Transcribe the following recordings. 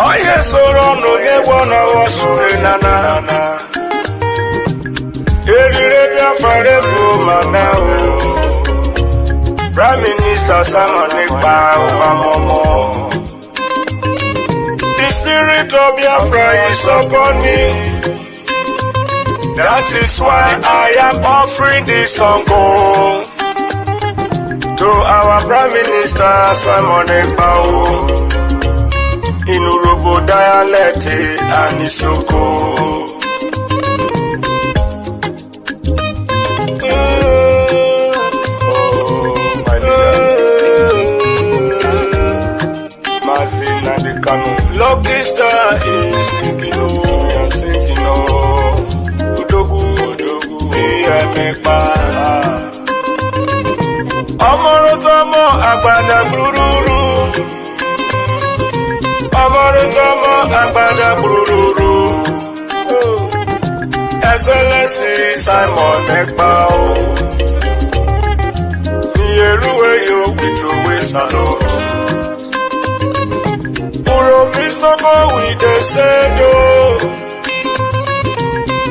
Oh yes, so no ye wanna wash nana. Eri Biafra mana o. Prime Minister Simon Ekpa Obamomo. The spirit of Biafra is upon me. That is why I am offering this song to our Prime Minister Simon Ekpa in Urobo dialect and Njoku. Lucky star is sinking, sinking, Udogu, Ekpa. Amorotomo, Agbada, Brururu. Amorotomo, Agbada, Brururu. Excellency Simon Ekpa. Nieruwe yo, Witrowe Salon. With the same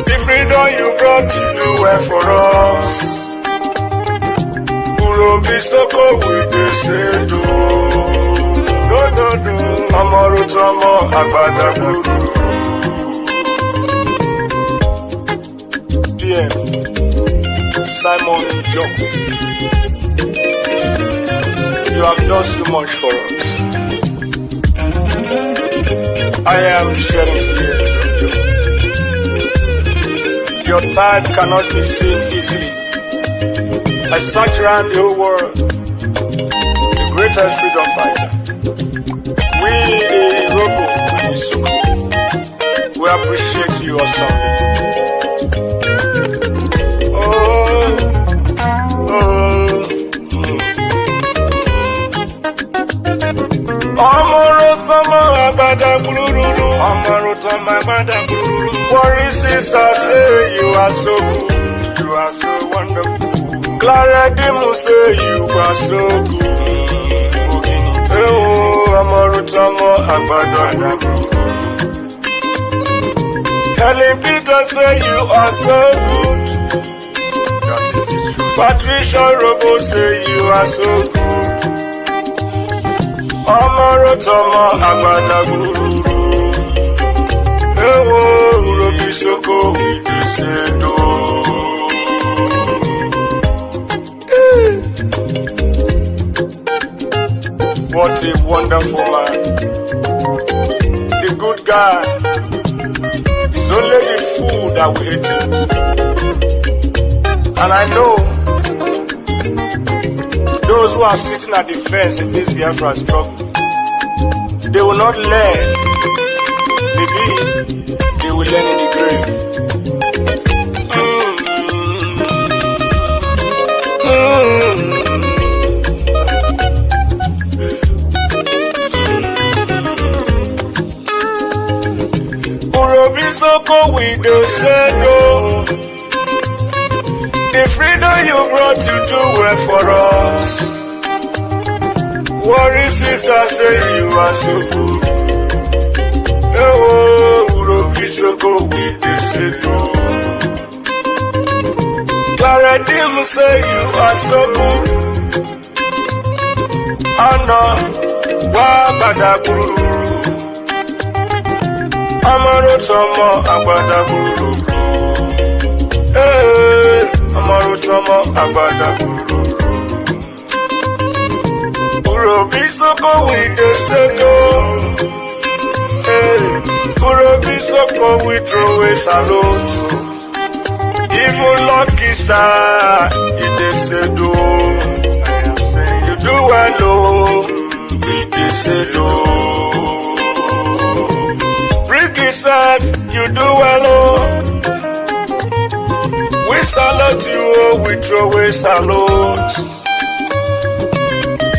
the freedom you brought to do well for us. Urobisoko with the same no. Amorotomo Agbada Guru. PM Simon Njoku. You have done so much for us. I am shedding tears of joy. Your tide cannot be seen easily. I search around the whole world, the greatest freedom fighter. We, the Robo and Isuku, we appreciate you awesome. Agbada Gururu, Worry sister say you are so good, you are so wonderful. Clara Dimu say you are so good. Amorutamo Agbada Gururu. Helen Peter say you are so good. That is the truth. Patricia Robo say you are so good. Amorotomo Agbada Guru. Ewo Urobisoko with the Sedo. What a wonderful man. The good guy. It's only the fool that we hate him. And I know those who are sitting at the fence in this Biafra struggle, they will not learn. Maybe they will learn in the grave. Urobisoko with the Sedo. The freedom you brought to do well for us. Worry sister say you are so good. Oh, Urobisoko with the Sedo. Clara Dim say you are so good. Anna, Wabada Guru. Amorotomo Agbada Guru. Amorotomo Agbada Guru. Urobisoko with the Sedo. Urobisoko with throw a salute. Even lucky star in the Sedo. You do well, with the Sedo. Brgie said, you do well, we salute you, we throw a salute.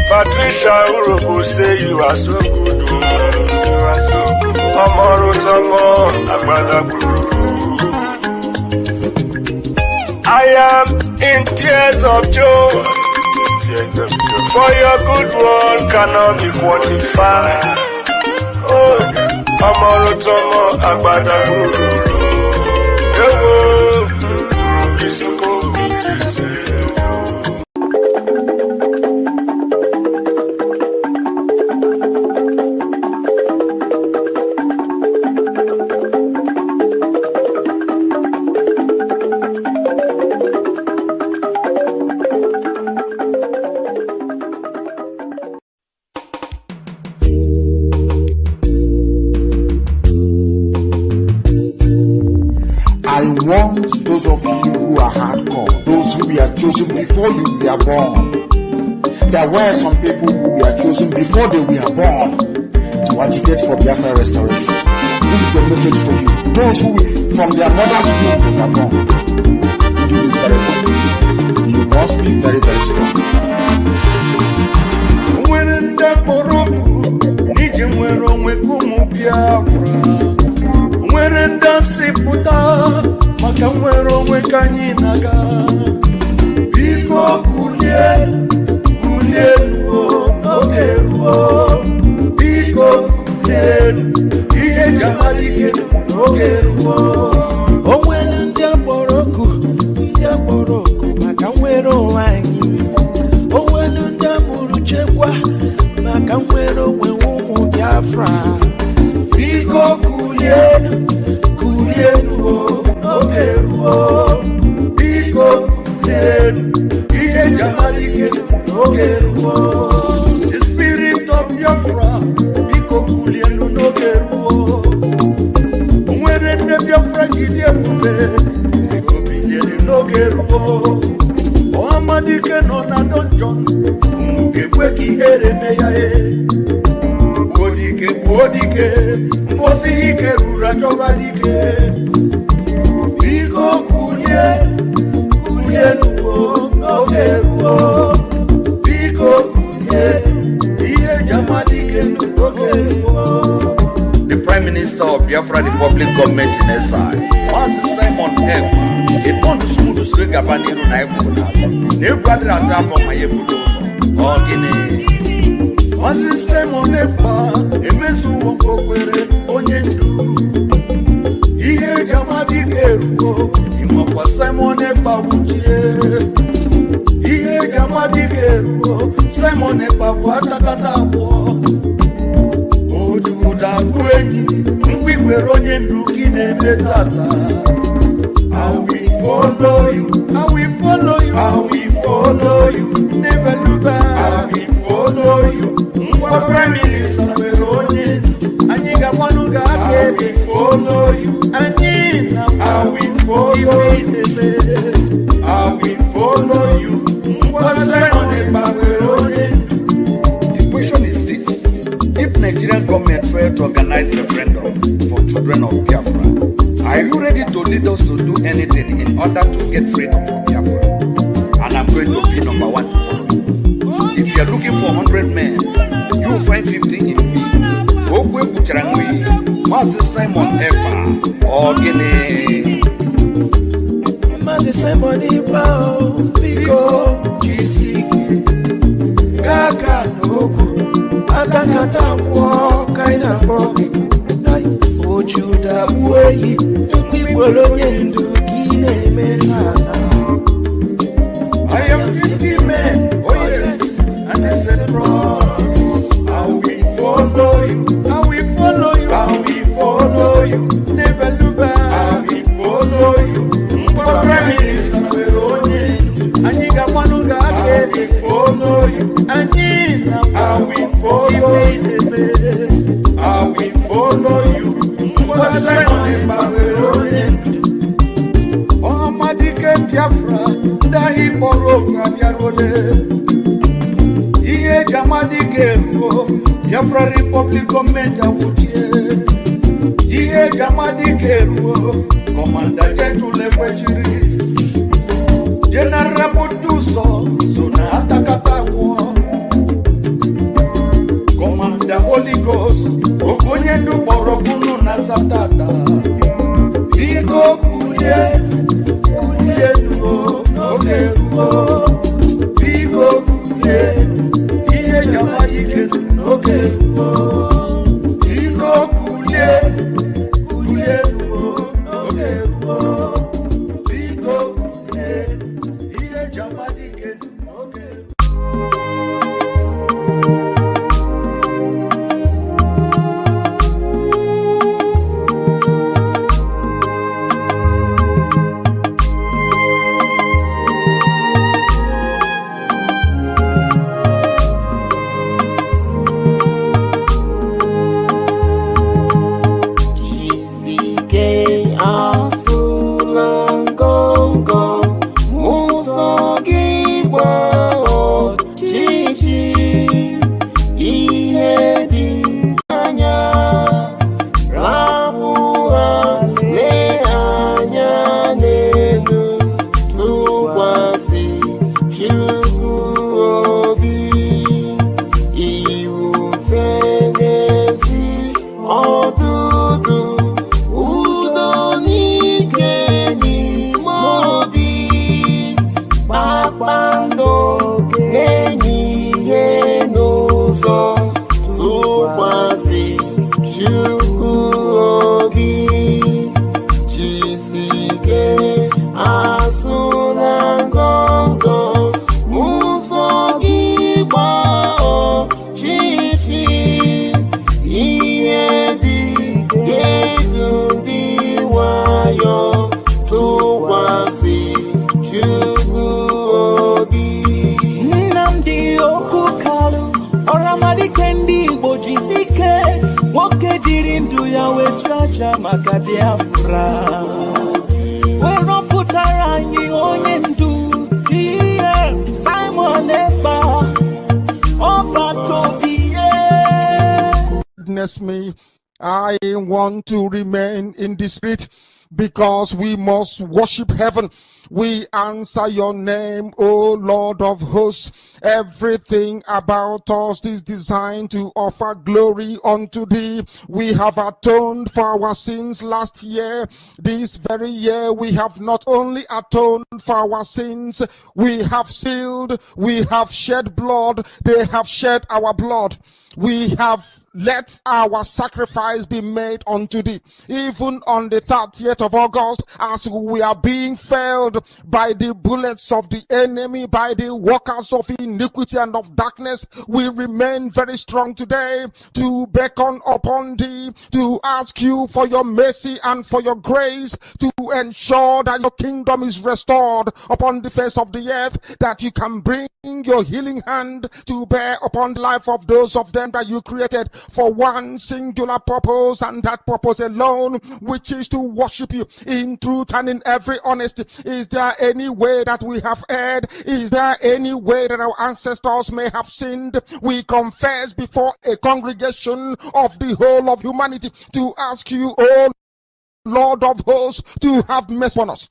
Patricia Urobo say you are so good, you are so good. Amorotomo Agbada Guru. I am in tears of joy. For your good work cannot be quantified. Oh, Amorotomo Agbada Guru. Ewo, Isuko Bidise. I want those of you who are hardcore, those who were chosen before you were born. There were some people who were chosen before they were born to agitate for Biafra restoration. This is a message for you. Those who from their mother's womb were born. You do this very well. You must be very, very strong. When the Moroku, Nijimwero Mekumu Biafra. When the Siputa, Makamwero Mekanyinaga. Biko Kulien, Okeruo. Biko Kulien, Iye Jamalike, Okeruo. Oh, when the Moroku, Makamwero Wangi. Oh, when the Muruchekwa, Makamwero Wewu Biafra. Biko Kulien, Okeruo. Biko Kulien, Iye Jamalike, Okeruo. The spirit of Biafra, Biko Kulien, Okeruo. When the Biafra Gideon, Biko Kulien, Okeruo. Oamadike no na donjon, Umuke here meyae. Bodike, Mbosike rura jobalike. Biko Kulien, Okeruo. Biko Kulien, Iye Jamalike, Okeruo. The Prime Minister of Biafra Republic Government in exile, Master Simon Ekpa, a bond smooth to Sri Gabaniru Naibuna, Nebradra Zapa Mayebudo, or Guinea. Master Simon Ekpa, a mesu Wokwere, Onyendu. Iye Jamalike, Imapa Simon Ekpa Wujie. Iye Jamalike, Simon Ekpa Watatabo. Ojuda Kweni, Mwikwere Onyendu Kine Betata. I will follow you, I will follow you, I will follow you, never look back. I will follow you, Prime Minister Veronin, and you got one who got I will follow you, and I will follow you, I will follow you, The question is this: if Nigerian government failed to organize referendum for children of Biafra, are you ready to lead us to do anything in order to get freedom from Biafra? And I'm going to be number one to follow you. If you're looking for 100 men, you will find 50 in me. Okwe Bucharangui, Master Simon Ekpa, or Guinea. Master Simon Ekpa, Biko, Kisiki, Kaka, Njoku, Atakata, Kaina, Ojuda, Uwe, Bolonyendu, Guinea, Menata. I am 50 men, oh yes, and I said, I will follow you, I will follow you, I will follow you, never look back. I will follow you, Prime Minister Veronin, and you got one who got I will follow you, and I will follow you, I will follow you, Simon Veronin. Oh, Madike Biafra, Dahi Boroka Yarole. Iye Jamalike, Biafra Republic Government Awutie. Iye Jamalike, Commander General Lekwechiri. General Buduso, Sona Atakata War. Commander Holy Ghost, Okonyendu Borokunu Nazatata. Biko Kulien, Okeruo. Biko Kulien. ihe jamadike n'oge iko kulie n'oge iko kulie ihe jamadike n'oge. Maka Biafra weropụtara anyị onye ndu Simon Ekpa Witness me, I want to remain in the spirit because we must worship heaven. We answer your name, O Lord of hosts. Everything about us is designed to offer glory unto thee. We have atoned for our sins last year. This very year we have not only atoned for our sins, we have sealed, we have shed blood, they have shed our blood. We have let our sacrifice be made unto thee. Even on the 30th of August, as we are being felled by the bullets of the enemy, by the workers of iniquity and of darkness, we remain very strong today to beckon upon thee, to ask you for your mercy and for your grace, to ensure that your kingdom is restored upon the face of the earth, that you can bring your healing hand to bear upon the life of those of them that you created for one singular purpose, and that purpose alone, which is to worship you in truth and in every honesty. Is there any way that we have erred? Is there any way that our ancestors may have sinned? We confess before a congregation of the whole of humanity to ask you, oh Lord of hosts, to have mercy on us.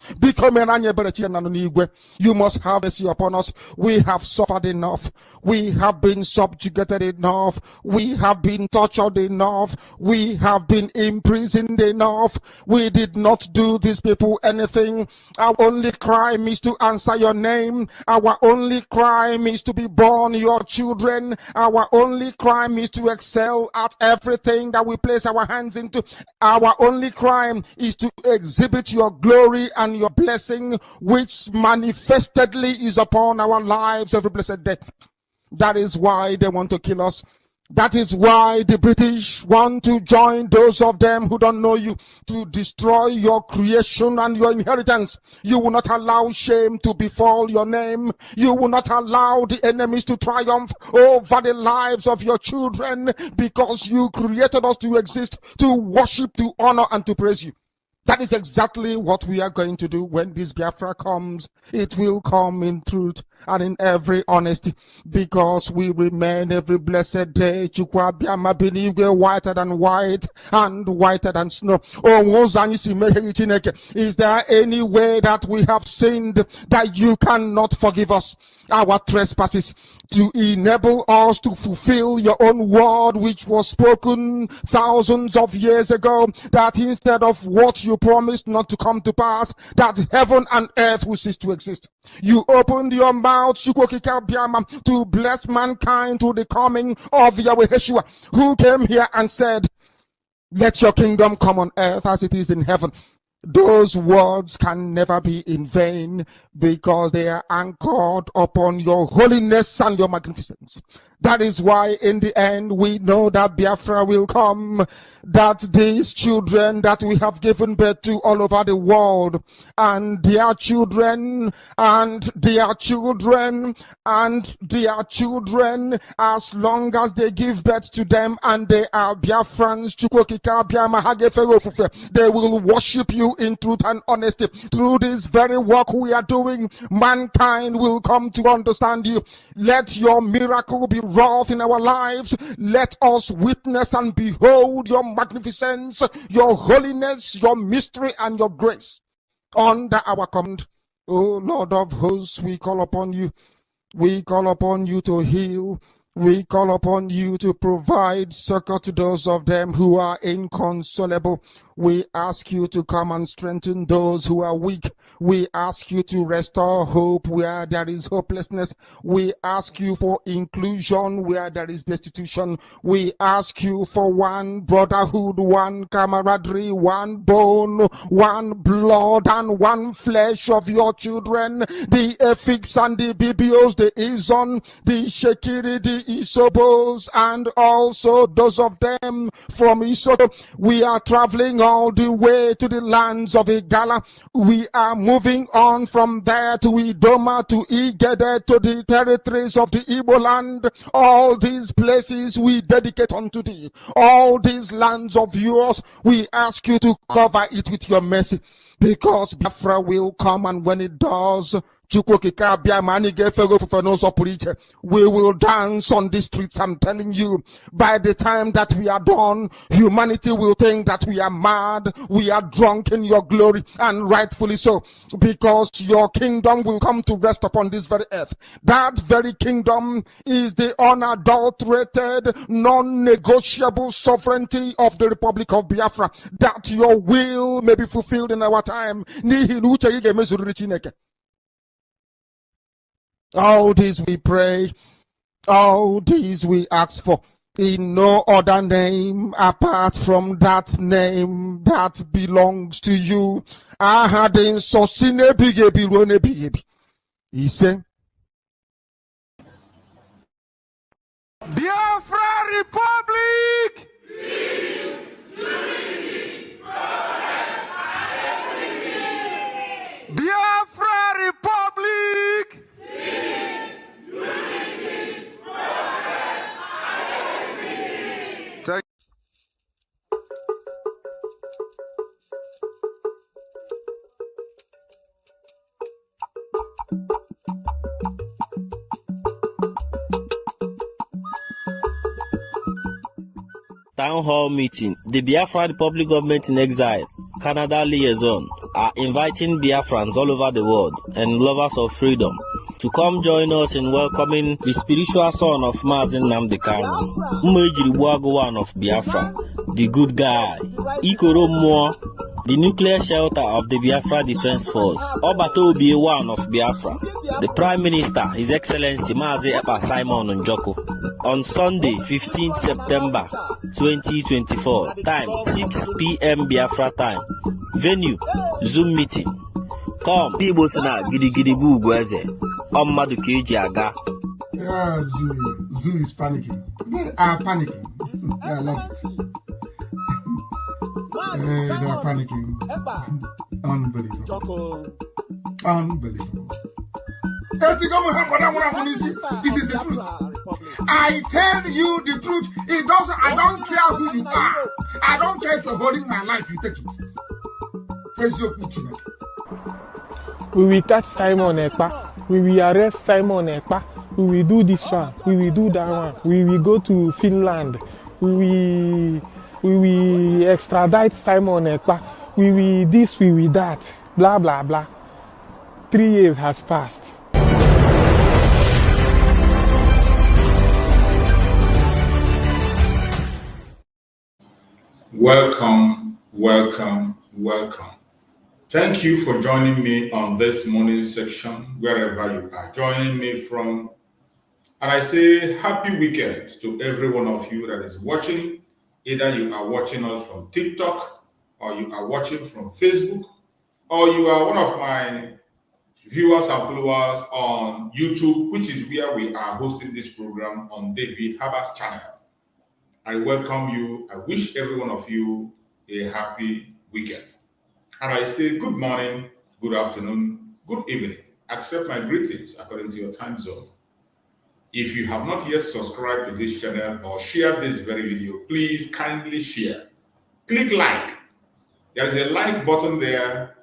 You must have mercy upon us. We have suffered enough. We have been subjugated enough. We have been tortured enough. We have been imprisoned enough. We did not do these people anything. Our only crime is to answer your name. Our only crime is to be born your children. Our only crime is to excel at everything that we place our hands into. Our only crime is to exhibit your glory and your blessing, which manifestedly is upon our lives every blessed day. That is why they want to kill us. That is why the British want to join those of them who don't know you to destroy your creation and your inheritance. You will not allow shame to befall your name. You will not allow the enemies to triumph over the lives of your children, because you created us to exist, to worship, to honor, and to praise you. That is exactly what we are going to do when this Biafra comes. It will come in truth and in every honesty, because we remain every blessed day whiter than white and whiter than snow. Is there any way that we have sinned that you cannot forgive us our trespasses, to enable us to fulfill your own word, which was spoken thousands of years ago, that instead of what you promised not to come to pass, that heaven and earth will cease to exist? You opened your mouth mouth to bless mankind to the coming of Yahweh Yeshua, who came here and said, let your kingdom come on earth as it is in heaven. Those words can never be in vain because they are anchored upon your holiness and your magnificence. That is why in the end we know that Biafra will come, that these children that we have given birth to all over the world, and their children, and their children, and their children, as long as they give birth to them and they are Biafrans, they will worship you in truth and honesty. Through this very work we are doing, mankind will come to understand you. Let your miracle be wrought in our lives. Let us witness and behold your magnificence, your holiness, your mystery, and your grace. Under our command, O Lord of hosts, we call upon you. We call upon you to heal. We call upon you to provide succor to those of them who are inconsolable. We ask you to come and strengthen those who are weak. We ask you to restore hope where there is hopelessness. We ask you for inclusion where there is destitution. We ask you for one brotherhood, one camaraderie, one bone, one blood, and one flesh of your children. The Efiks and the Bibios, the Izon, the Shekiri, the Isobos, and also those of them from Isoto. We are traveling all the way to the lands of Igala. We are moving on from there to Idoma, to Igede, to the territories of the Igbo land. All these places we dedicate unto thee. All these lands of yours, we ask you to cover it with your mercy, because Bafra will come, and when it does, we will dance on the streets. I'm telling you, by the time that we are done, humanity will think that we are mad, we are drunk in your glory, and rightfully so, because your kingdom will come to rest upon this very earth. That very kingdom is the unadulterated, non-negotiable sovereignty of the Republic of Biafra, that your will may be fulfilled in our time. All these we pray, all these we ask for, in no other name apart from that name that belongs to you. He said, Biafra Republic! Biafra Republic! Town hall meeting. The Biafra Republic government in exile, Canada liaison, are inviting Biafrans all over the world and lovers of freedom to come join us in welcoming the spiritual son of Mazen Nnamdi Kanu, one of Biafra, the good guy, Ikoro Mo, the nuclear shelter of the Biafra Defense Force, Obato one of Biafra, the Prime Minister, His Excellency Ekpa Simon Njoku, on Sunday, 15th September 2024, time 6 p.m. Biafra time, venue, Zoom meeting. Come, people sina gidi gidi bu gweze, Ommadu keji aga. Yeah, Zoo is panicking. They are panicking. I love it. They are panicking. Unbelievable. Unbelievable. It is the truth. I tell you the truth. It doesn't. I don't care who you are. I don't care if you're holding my life. You take it. There's your picture. We will catch Simon Ekpa. We will arrest Simon Ekpa. We will do this one. We will do that one. We will go to Finland. We will extradite Simon Ekpa. We will this. We will that. Blah blah blah. 3 years has passed. Welcome, welcome, welcome. Thank you for joining me on this morning section, wherever you are joining me from. And I say happy weekend to every one of you that is watching. Either you are watching us from TikTok, or you are watching from Facebook, or you are one of my viewers and followers on YouTube, which is where we are hosting this program on David Herbert channel. I welcome you. I wish every one of you a happy weekend. And I say good morning, good afternoon, good evening. Accept my greetings according to your time zone. If you have not yet subscribed to this channel or shared this very video, please kindly share. Click like. There is a like button there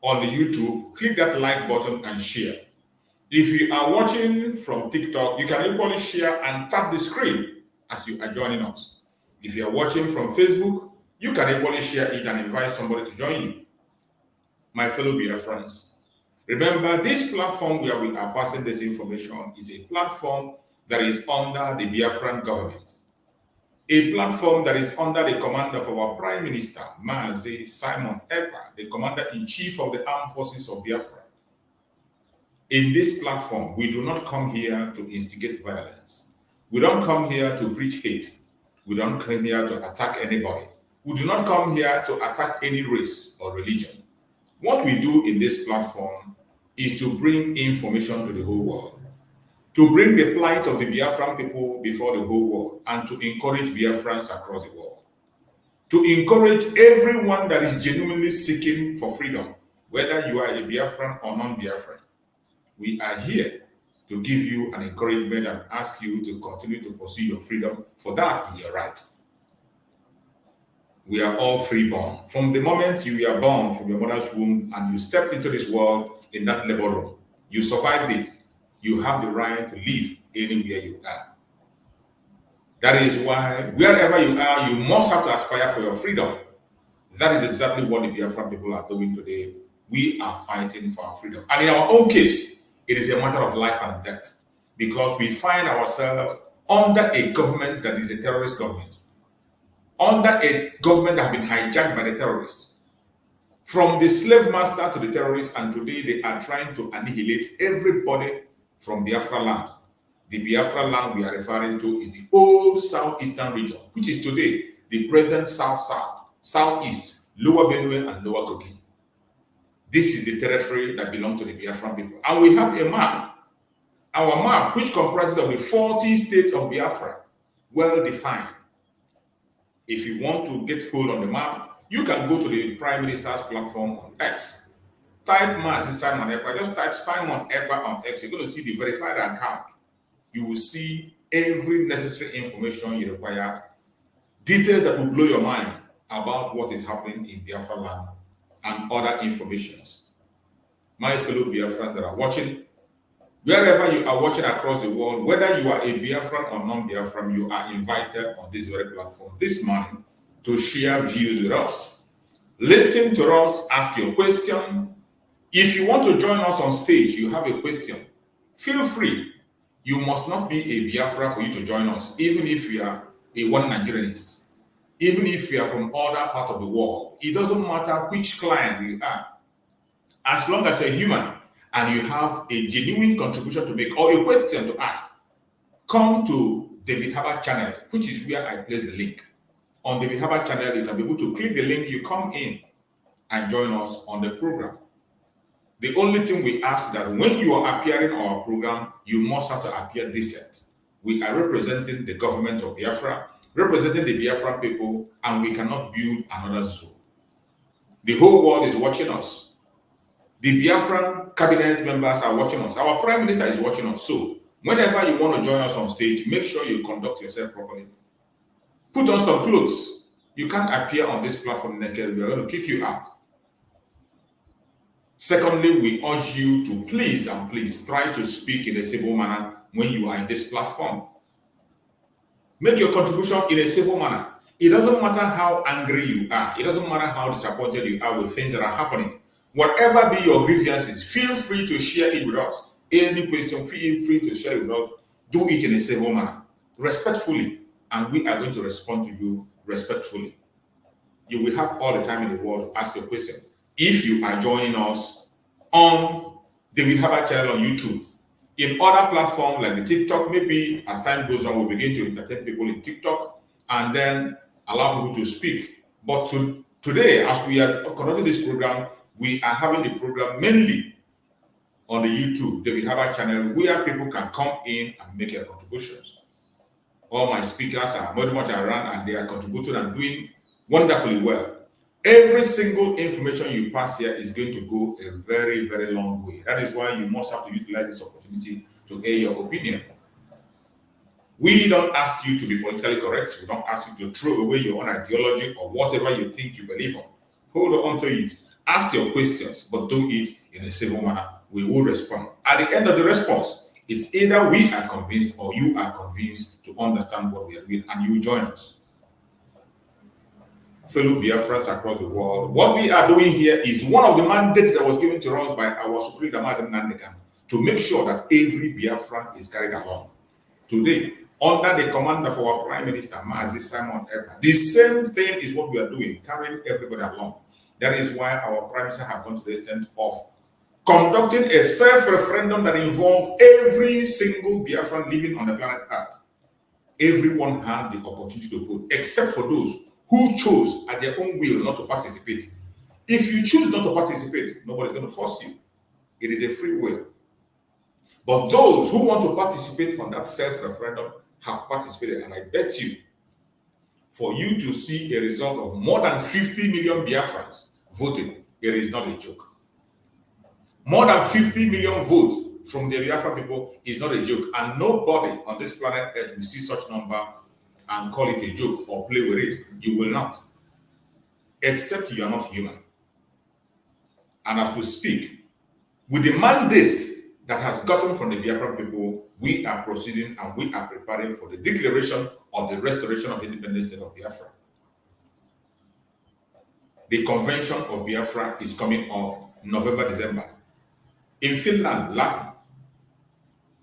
on the YouTube. Click that like button and share. If you are watching from TikTok, you can equally share and tap the screen as you are joining us. If you are watching from Facebook, you can equally share it and invite somebody to join you. My fellow Biafrans, remember this platform where we are passing this information is a platform that is under the Biafran government. A platform that is under the command of our Prime Minister, Mazi Simon Ekpa, the Commander-in-Chief of the Armed Forces of Biafra. In this platform, we do not come here to instigate violence. We don't come here to preach hate. We don't come here to attack anybody. We do not come here to attack any race or religion. What we do in this platform is to bring information to the whole world, to bring the plight of the Biafran people before the whole world, and to encourage Biafrans across the world, to encourage everyone that is genuinely seeking for freedom, whether you are a Biafran or non-Biafran. We are here to give you an encouragement and ask you to continue to pursue your freedom, for that is your right. We are all freeborn. From the moment you were born from your mother's womb and you stepped into this world in that labor room, you survived it. You have the right to live anywhere you are. That is why wherever you are, you must have to aspire for your freedom. That is exactly what the Biafran people are doing today. We are fighting for our freedom. And in our own case, it is a matter of life and death, because we find ourselves under a government that is a terrorist government, under a government that has been hijacked by the terrorists. From the slave master to the terrorists, and today they are trying to annihilate everybody from Biafra land. The Biafra land we are referring to is the old southeastern region, which is today the present south-south, southeast, lower Benue and lower Kogi. This is the territory that belongs to the Biafran people. And we have a map, our map, which comprises of the 40 states of Biafra, well defined. If you want to get hold on the map, you can go to the Prime Minister's platform on X. Type Mazi Simon Ekpa. Just type Simon Ekpa on X. You're going to see the verified account. You will see every necessary information you require, details that will blow your mind about what is happening in Biafra land, and other informations. My fellow Biafrans that are watching, wherever you are watching across the world, whether you are a Biafran or non-Biafran, you are invited on this very platform this morning to share views with us. Listen to us, ask your question. If you want to join us on stage, you have a question, feel free. You must not be a Biafra for you to join us, even if you are a one Nigerianist, even if you are from other part of the world. It doesn't matter which client you are. As long as you're human and you have a genuine contribution to make or a question to ask, come to David Herbert channel, which is where I place the link. On David Herbert channel, you can be able to click the link, you come in and join us on the program. The only thing we ask is that when you are appearing on our program, you must have to appear decent. We are representing the government of Biafra, representing the Biafran people, and we cannot build another zoo. The whole world is watching us. The Biafran cabinet members are watching us. Our Prime Minister is watching us. So whenever you want to join us on stage, make sure you conduct yourself properly. Put on some clothes. You can't appear on this platform naked. We are going to kick you out. Secondly, we urge you to please try to speak in a civil manner when you are in this platform. Make your contribution in a civil manner. It doesn't matter how angry you are. It doesn't matter how disappointed you are with things that are happening. Whatever be your grievances, feel free to share it with us. Any question, feel free to share it with us. Do it in a civil manner, respectfully, and we are going to respond to you respectfully. You will have all the time in the world to ask your question. if you are joining us on the Biafra channel on YouTube. In other platforms like the TikTok, maybe as time goes on, we'll begin to entertain people in TikTok and then allow people to speak. But today, as we are conducting this program, we are having the program mainly on the YouTube, the Biafra channel, where people can come in and make their contributions. All my speakers are very much around and they are contributing and doing wonderfully well. Every single information you pass here is going to go a very, very long way. That is why you must have to utilize this opportunity to air your opinion. We don't ask you to be politically correct. We don't ask you to throw away your own ideology or whatever you think you believe on. Hold on to it. Ask your questions, but do it in a civil manner. We will respond. At the end of the response, it's either we are convinced or you are convinced to understand what we are doing, and you join us. Fellow Biafrans across the world, what we are doing here is one of the mandates that was given to us by our Supreme Damasen Nandekan to make sure that every Biafran is carried along. Today, under the command of our Prime Minister, Mazi Simon Ekpa, the same thing is what we are doing, carrying everybody along. That is why our Prime Minister has gone to the extent of conducting a self-referendum that involves every single Biafran living on the planet Earth. Everyone had the opportunity to vote, except for those who chose at their own will not to participate. If you choose not to participate, nobody's going to force you. It is a free will. But those who want to participate on that self-referendum have participated, and I bet you, for you to see a result of more than 50 million Biafrans voting, it is not a joke. More than 50 million votes from the Biafra people is not a joke, and nobody on this planet Earth will see such number and call it a joke or play with it. You will not, except you are not human. And as we speak, with the mandates that has gotten from the Biafran people, we are proceeding and we are preparing for the declaration of the restoration of independent state of Biafra. The convention of Biafra is coming up November, December. In Finland, Latin.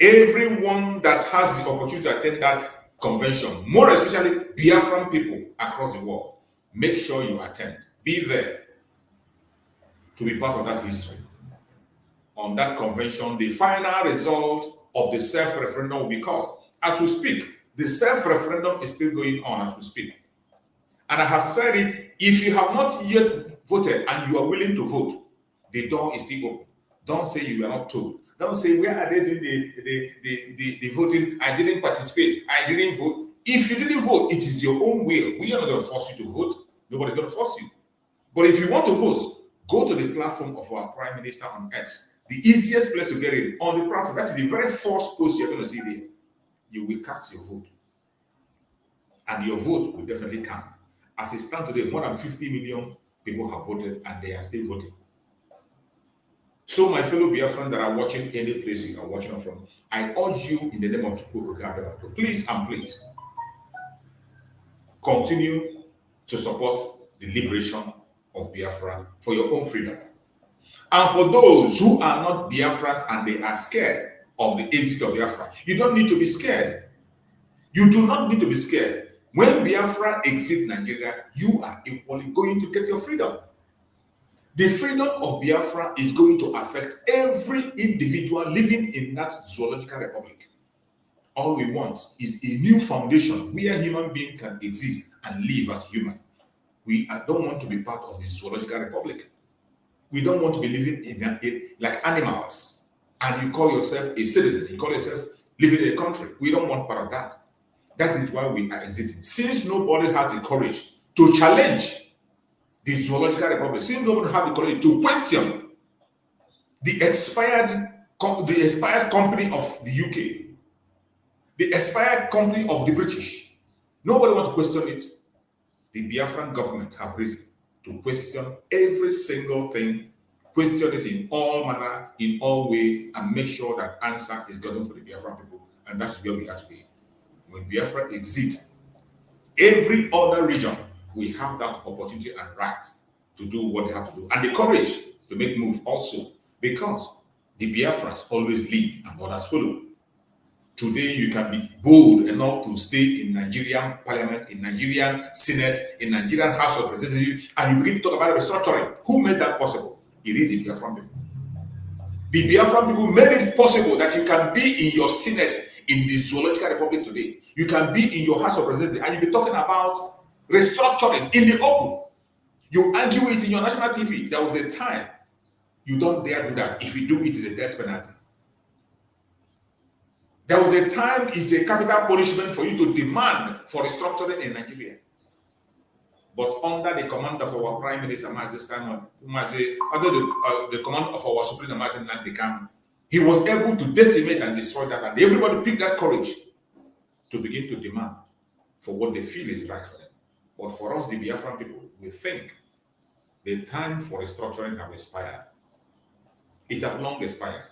Everyone that has the opportunity to attend that convention, more especially Biafran people across the world, make sure you attend. Be there to be part of that history. On that convention, the final result of the self-referendum will be called. As we speak, the self-referendum is still going on as we speak. And I have said it, if you have not yet voted and you are willing to vote, the door is still open. Don't say you were not told. Don't say, where are they doing the voting? I didn't participate. I didn't vote. If you didn't vote, it is your own will. We are not going to force you to vote. Nobody's going to force you. But if you want to vote, go to the platform of our Prime Minister on X. The easiest place to get it on the platform. That's the very first post you're going to see there. You will cast your vote. And your vote will definitely count. As it stands today, more than 50 million people have voted and they are still voting. So, my fellow Biafrans that are watching any place you are watching from, I urge you in the name of Njoku to please and please continue to support the liberation of Biafra for your own freedom. And for those who are not Biafrans and they are scared of the exit of Biafra, you don't need to be scared. You do not need to be scared. When Biafra exits Nigeria, you are equally going to get your freedom. The freedom of Biafra is going to affect every individual living in that zoological republic. All we want is a new foundation where human beings can exist and live as human. We don't want to be part of the zoological republic. We don't want to be living in like animals. And you call yourself a citizen. You call yourself living in a country. We don't want part of that. That is why we are exiting. Since nobody has the courage to challenge the zoological republic, since nobody has the courage to question the expired company of the UK, the expired company of the British, nobody wants to question it. The Biafran government have risen to question every single thing, question it in all manner, in all way, and make sure that answer is gotten for the Biafran people. And that's where we are today. When Biafra exits, every other region we have that opportunity and right to do what they have to do, and the courage to make move also, because the Biafrans always lead and others follow. Today, you can be bold enough to stay in Nigerian parliament, in Nigerian Senate, in Nigerian House of Representatives, and you begin to talk about restructuring. Who made that possible? It is the Biafran people. The Biafran people made it possible that you can be in your Senate in the Zoological Republic today. You can be in your House of Representatives, and you'll be talking about restructuring in the open. You argue it in your national TV. There was a time you don't dare do that. If you do, it is a death penalty. There was a time it's a capital punishment for you to demand for restructuring in Nigeria. But under the command of our Prime Minister, Mazi Simon, under the command of our Supreme Mazi Nandekam, he was able to decimate and destroy that. And everybody picked that courage to begin to demand for what they feel is right for them. But for us, the Biafran people, we think the time for restructuring has expired. It has long expired.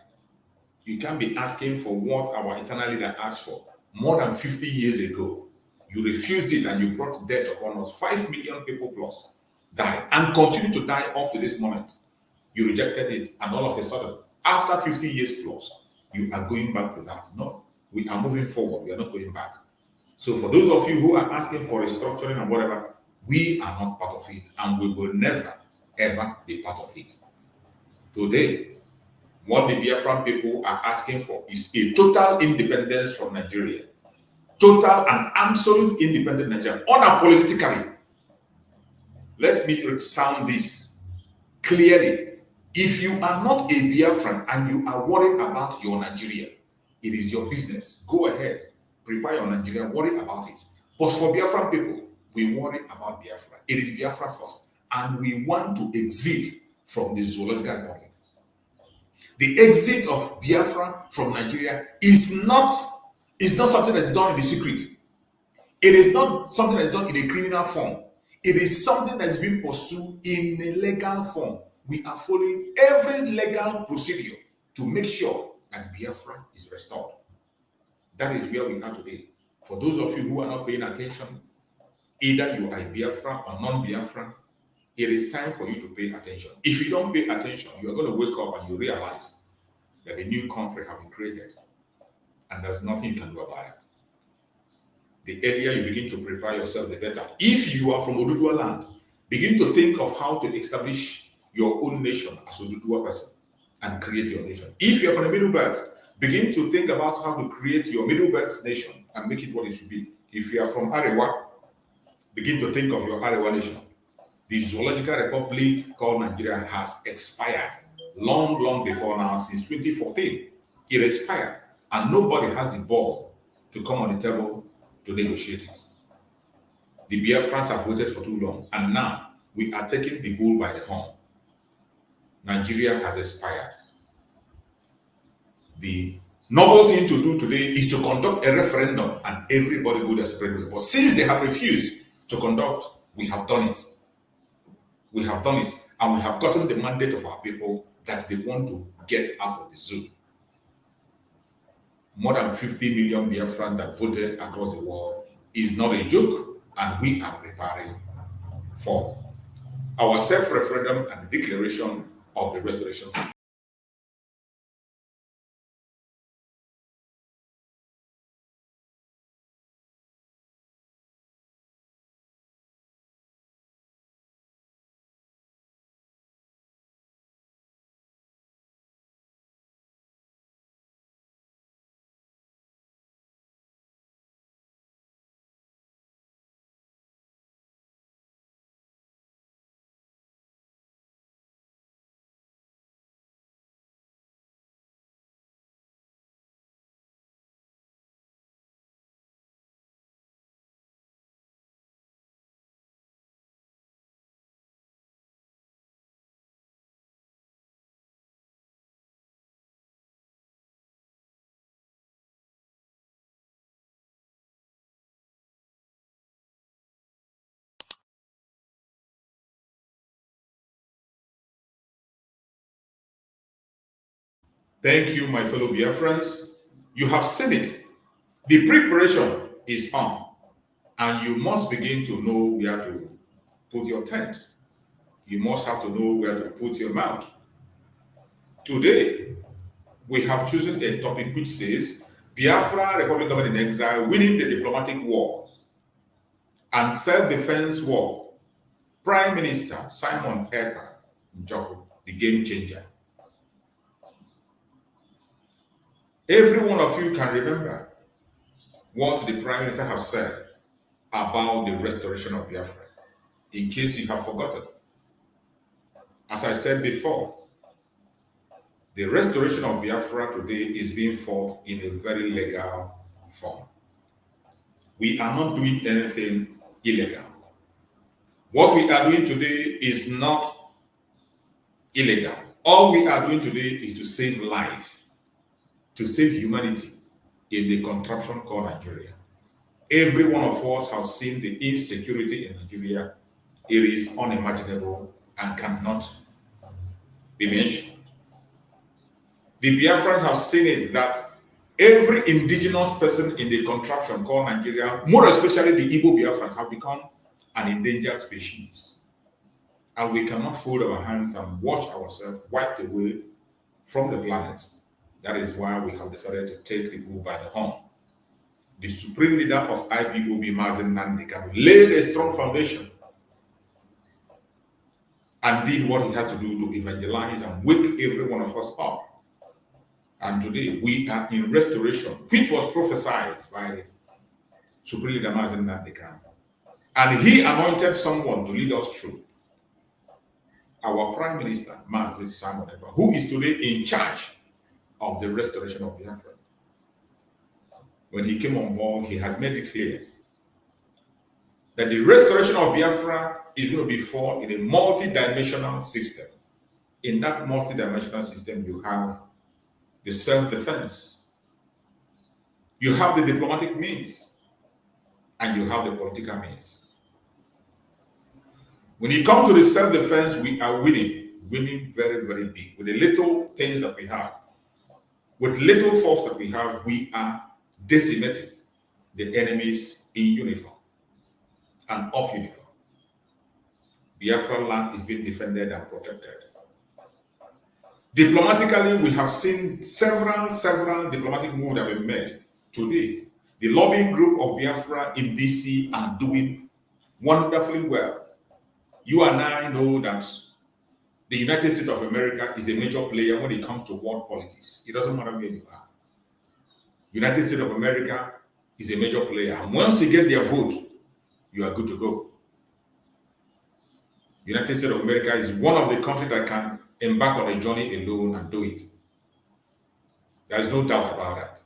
You can't be asking for what our eternal leader asked for more than 50 years ago. You refused it and you brought death upon us. 5 million people plus died and continue to die up to this moment. You rejected it, and all of a sudden, after 50 years plus, you are going back to that. No, we are moving forward. We are not going back. So for those of you who are asking for restructuring and whatever, we are not part of it, and we will never, ever be part of it. Today, what the Biafran people are asking for is a total independence from Nigeria. Total and absolute independent Nigeria, unapologetically. Let me sound this clearly. If you are not a Biafran and you are worried about your Nigeria, it is your business. Go ahead, prepare your Nigeria, worry about it. But for Biafran people, we worry about Biafra. It is Biafra first, and we want to exit from the Zoological Republic. The exit of Biafra from Nigeria is not something that is done in the secret. It is not something that is done in a criminal form. It is something that is being pursued in a legal form. We are following every legal procedure to make sure that Biafra is restored. That is where we are today. For those of you who are not paying attention, either you are Biafra or non-Biafra, it is time for you to pay attention. If you don't pay attention, you are going to wake up and you realize that a new country has been created and there's nothing you can do about it. The earlier you begin to prepare yourself, the better. If you are from Oduduwa land, begin to think of how to establish your own nation as a Oduduwa person and create your nation. If you're from the Middle Belt, begin to think about how to create your Middle Belt nation and make it what it should be. If you are from Arewa, begin to think of your Arewa nation. The Zoological Republic called Nigeria has expired long, long before now, since 2014. It expired, and nobody has the ball to come on the table to negotiate it. The Biafrans have waited for too long, and now we are taking the bull by the horn. Nigeria has expired. The noble thing to do today is to conduct a referendum, and everybody go their separate way. But since they have refused to conduct, we have done it. We have done it, and we have gotten the mandate of our people that they want to get out of the zoo. More than 50 million Biafrans that voted across the world is not a joke, and we are preparing for our self-referendum and declaration of the restoration. Thank you, my fellow Biafrans. You have seen it. The preparation is on, and you must begin to know where to put your tent. You must have to know where to put your mouth. Today, we have chosen a topic which says Biafra Republic Government in Exile winning the diplomatic wars and self-defense war. Prime Minister Simon Ekpa Njoku, the game changer. Every one of you can remember what the Prime Minister has said about the restoration of Biafra, in case you have forgotten. As I said before, the restoration of Biafra today is being fought in a very legal form. We are not doing anything illegal. What we are doing today is not illegal. All we are doing today is to save life, to save humanity in the contraption called Nigeria. Every one of us has seen the insecurity in Nigeria. It is unimaginable and cannot be mentioned. The Biafrans have seen it that every indigenous person in the contraption called Nigeria, more especially the Igbo Biafrans, have become an endangered species. And we cannot fold our hands and watch ourselves wiped away from the planet. That is why we have decided to take the bull by the horn. The supreme leader of IPOB, Mazen Nandika, laid a strong foundation and did what he has to do to evangelize and wake every one of us up. And today we are in restoration, which was prophesied by Supreme Leader Mazen Nandika. And he anointed someone to lead us through. Our Prime Minister, Mazen Simon Ekpa, who is today in charge of the restoration of Biafra. When he came on board, he has made it clear that the restoration of Biafra is going to be fought in a multi-dimensional system. In that multi-dimensional system, you have the self-defense, you have the diplomatic means, and you have the political means. When you come to the self-defense, we are winning very, very big. With the little things that we have, with little force that we have, we are decimating the enemies in uniform and off uniform. Biafra land is being defended and protected. Diplomatically, we have seen several diplomatic moves that have been made. Today, the lobbying group of Biafra in DC are doing wonderfully well. You and I know that the United States of America is a major player when it comes to world politics. It doesn't matter where you are. United States of America is a major player. And once you get their vote, you are good to go. United States of America is one of the countries that can embark on a journey alone and do it. There is no doubt about that.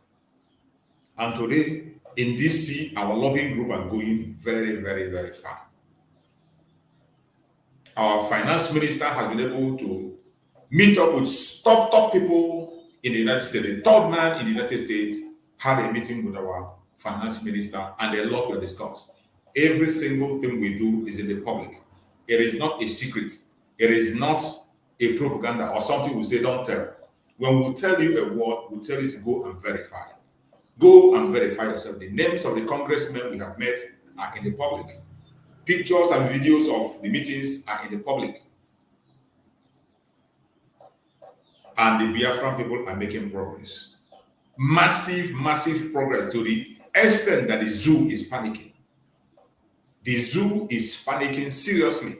And today, in DC, our lobbying group are going very, very, very far. Our finance minister has been able to meet up with top people in the United States. The third man in the United States had a meeting with our finance minister, and a lot were discussed. Every single thing we do is in the public. It is not a secret. It is not a propaganda or something we say don't tell. When we tell you a word, we tell you to go and verify. Go and verify yourself. The names of the congressmen we have met are in the public. Pictures and videos of the meetings are in the public. And the Biafran people are making progress. Massive progress to the extent that the zoo is panicking. The zoo is panicking seriously.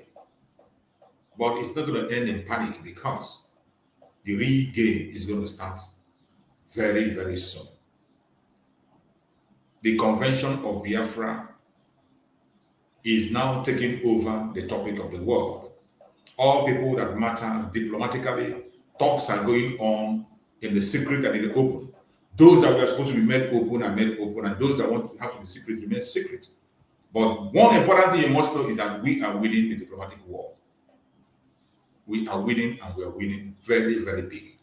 But it's not going to end in panic because the real game is going to start very, very soon. The Convention of Biafra is now taking over the topic of the world. All people that matters diplomatically, talks are going on in the secret and in the open. Those that were supposed to be made open are made open, and those that want to have to be secret remain secret. But one important thing you must know is that we are winning the diplomatic war. We are winning, and we are winning very, very big.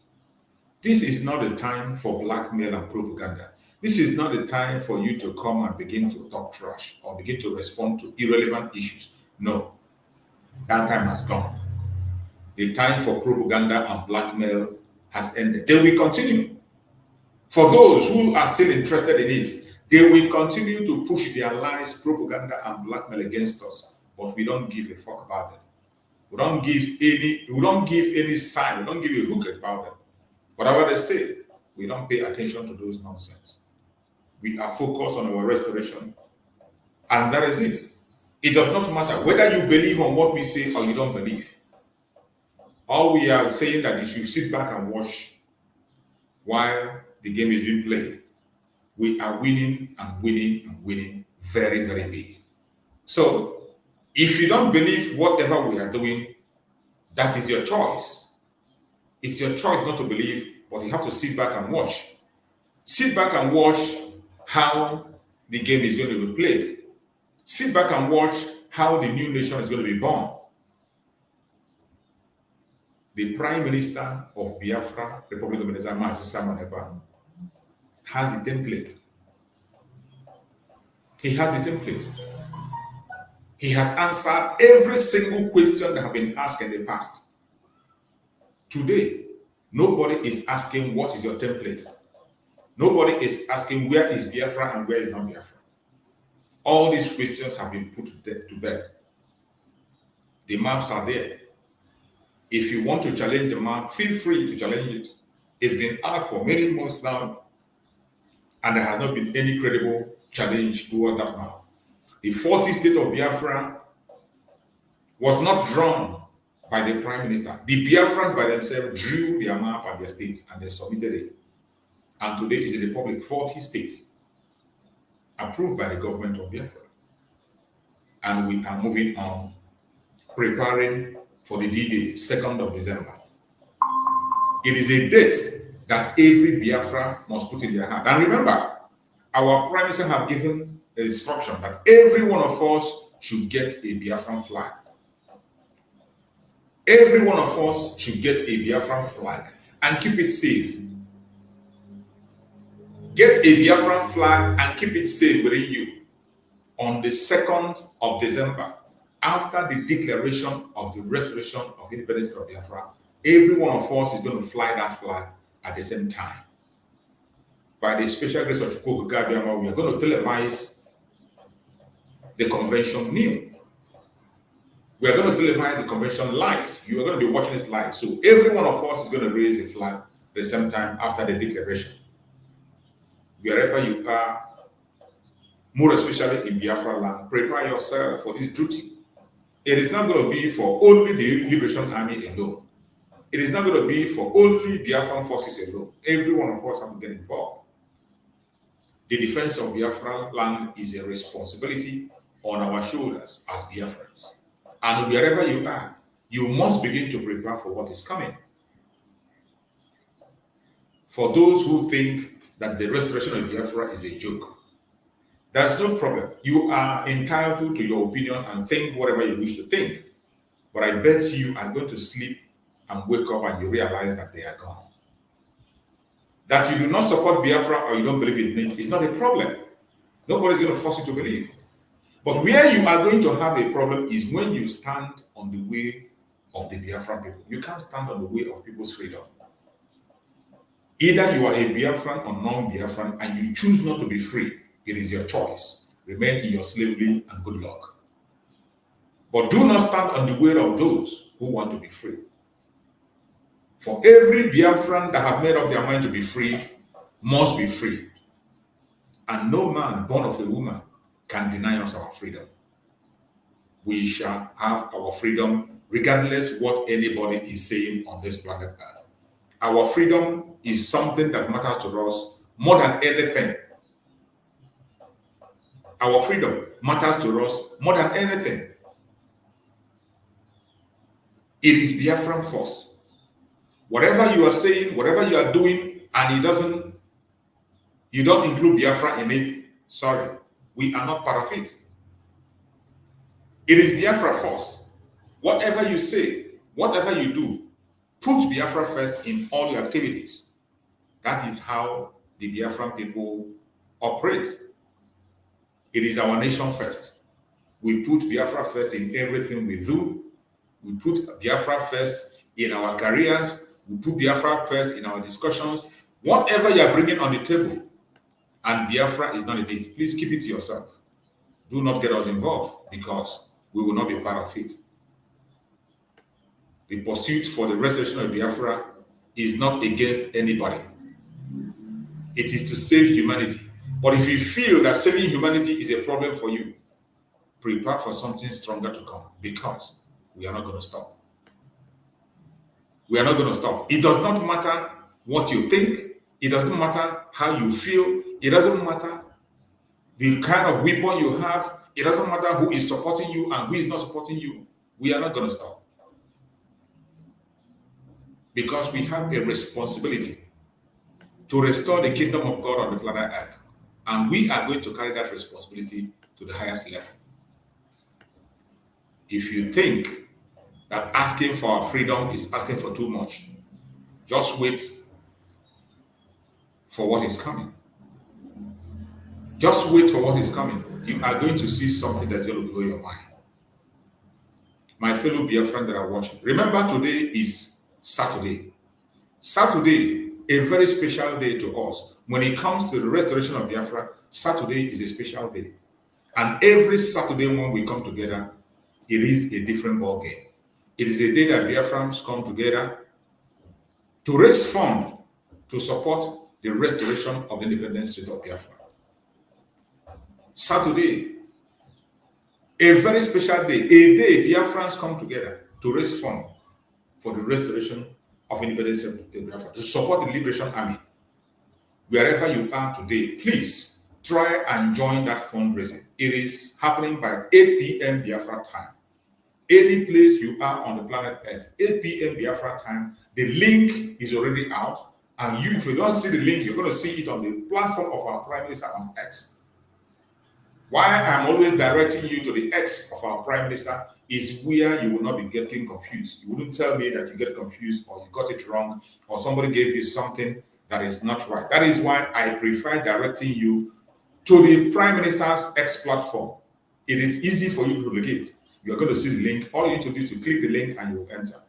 This is not the time for blackmail and propaganda. This is not the time for you to come and begin to talk trash or begin to respond to irrelevant issues. No, that time has gone. The time for propaganda and blackmail has ended. They will continue. For those who are still interested in it, they will continue to push their lies, propaganda, and blackmail against us. But we don't give a fuck about them. We don't give any sign, we don't give a hook about them. Whatever they say, we don't pay attention to those nonsense. We are focused on our restoration. And that is it. It does not matter whether you believe on what we say or you don't believe. All we are saying that you should sit back and watch while the game is being played. We are winning and winning and winning very, very big. So, if you don't believe whatever we are doing, that is your choice. It's your choice not to believe, but you have to sit back and watch. Sit back and watch how the game is going to be played. Sit back and watch how the new nation is going to be born. The Prime Minister of Biafra, Republic of Ekpa, has the template. He has the template. He has answered every single question that have been asked in the past. Today, nobody is asking what is your template. Nobody is asking where is Biafra and where is not Biafra. All these questions have been put to bed. The maps are there. If you want to challenge the map, feel free to challenge it. It's been out for many months now, and there has not been any credible challenge towards that map. The 40th state of Biafra was not drawn by the Prime Minister. The Biafrans by themselves drew their map and their states, and they submitted it. And today is a republic, 40 states, approved by the government of Biafra. And we are moving on, preparing for the D-Day, 2nd of December. It is a date that every Biafra must put in their hand. And remember, our Prime Minister have given an instruction that every one of us should get a Biafran flag. Every one of us should get a Biafran flag and keep it safe. Get a Biafran flag and keep it safe within you. On the 2nd of December, after the declaration of the restoration of independence of Biafra, every one of us is going to fly that flag at the same time. By the special grace of Njoku, we are going to televise the convention new. We are going to televise the convention live. You are going to be watching this live. So every one of us is going to raise the flag at the same time after the declaration. Wherever you are, more especially in Biafra land, prepare yourself for this duty. It is not going to be for only the Liberation Army alone. It is not going to be for only Biafran forces alone. Every one of us has to get involved. The defense of Biafra land is a responsibility on our shoulders as Biafrans. And wherever you are, you must begin to prepare for what is coming. For those who think that the restoration of Biafra is a joke, that's no problem. You are entitled to your opinion and think whatever you wish to think. But I bet you are going to sleep and wake up and you realize that they are gone. That you do not support Biafra or you don't believe in it is not a problem. Nobody's going to force you to believe. But where you are going to have a problem is when you stand on the way of the Biafran people. You can't stand on the way of people's freedom. Either you are a Biafran or non-Biafran and you choose not to be free. It is your choice. Remain in your slavery and good luck. But do not stand on the way of those who want to be free. For every Biafran that have made up their mind to be free must be free. And no man born of a woman can deny us our freedom. We shall have our freedom regardless what anybody is saying on this planet Earth. Our freedom is something that matters to us more than anything. Our freedom matters to us more than anything. It is Biafran first. Whatever you are saying, whatever you are doing, and you don't include Biafra in it, sorry, we are not part of it. It is Biafra first. Whatever you say, whatever you do, put Biafra first in all your activities. That is how the Biafran people operate. It is our nation first. We put Biafra first in everything we do. We put Biafra first in our careers. We put Biafra first in our discussions. Whatever you are bringing on the table, and Biafra is not in it, please keep it to yourself. Do not get us involved because we will not be part of it. The pursuit for the restoration of Biafra is not against anybody. It is to save humanity. But if you feel that saving humanity is a problem for you, prepare for something stronger to come, because we are not going to stop. We are not going to stop. It does not matter what you think. It doesn't matter how you feel. It doesn't matter the kind of weapon you have. It doesn't matter who is supporting you and who is not supporting you. We are not going to stop. Because we have a responsibility to restore the kingdom of God on the planet Earth. And we are going to carry that responsibility to the highest level. If you think that asking for our freedom is asking for too much, just wait for what is coming. Just wait for what is coming. You are going to see something that's going to blow your mind. My fellow Biafrans that are watching, remember today is Saturday. Saturday, a very special day to us. When it comes to the restoration of Biafra, Saturday is a special day. And every Saturday when we come together, it is a different ball game. It is a day that Biafrans come together to raise funds to support the restoration of the independent state of Biafra. Saturday, a very special day, a day Biafrans come together to raise funds for the restoration of independent state of Biafra, to support the Liberation Army. Wherever you are today, please try and join that fundraising. It is happening by 8 p.m. Biafra time. Any place you are on the planet Earth, 8 p.m. Biafra time, the link is already out. And if you don't see the link, you're going to see it on the platform of our Prime Minister on X. Why I'm always directing you to the X of our Prime Minister is where you will not be getting confused. You wouldn't tell me that you get confused or you got it wrong or somebody gave you something that is not right. That is why I prefer directing you to the Prime Minister's X platform. It is easy for you to locate. You're going to see the link. All you need to do is to click the link and you will enter.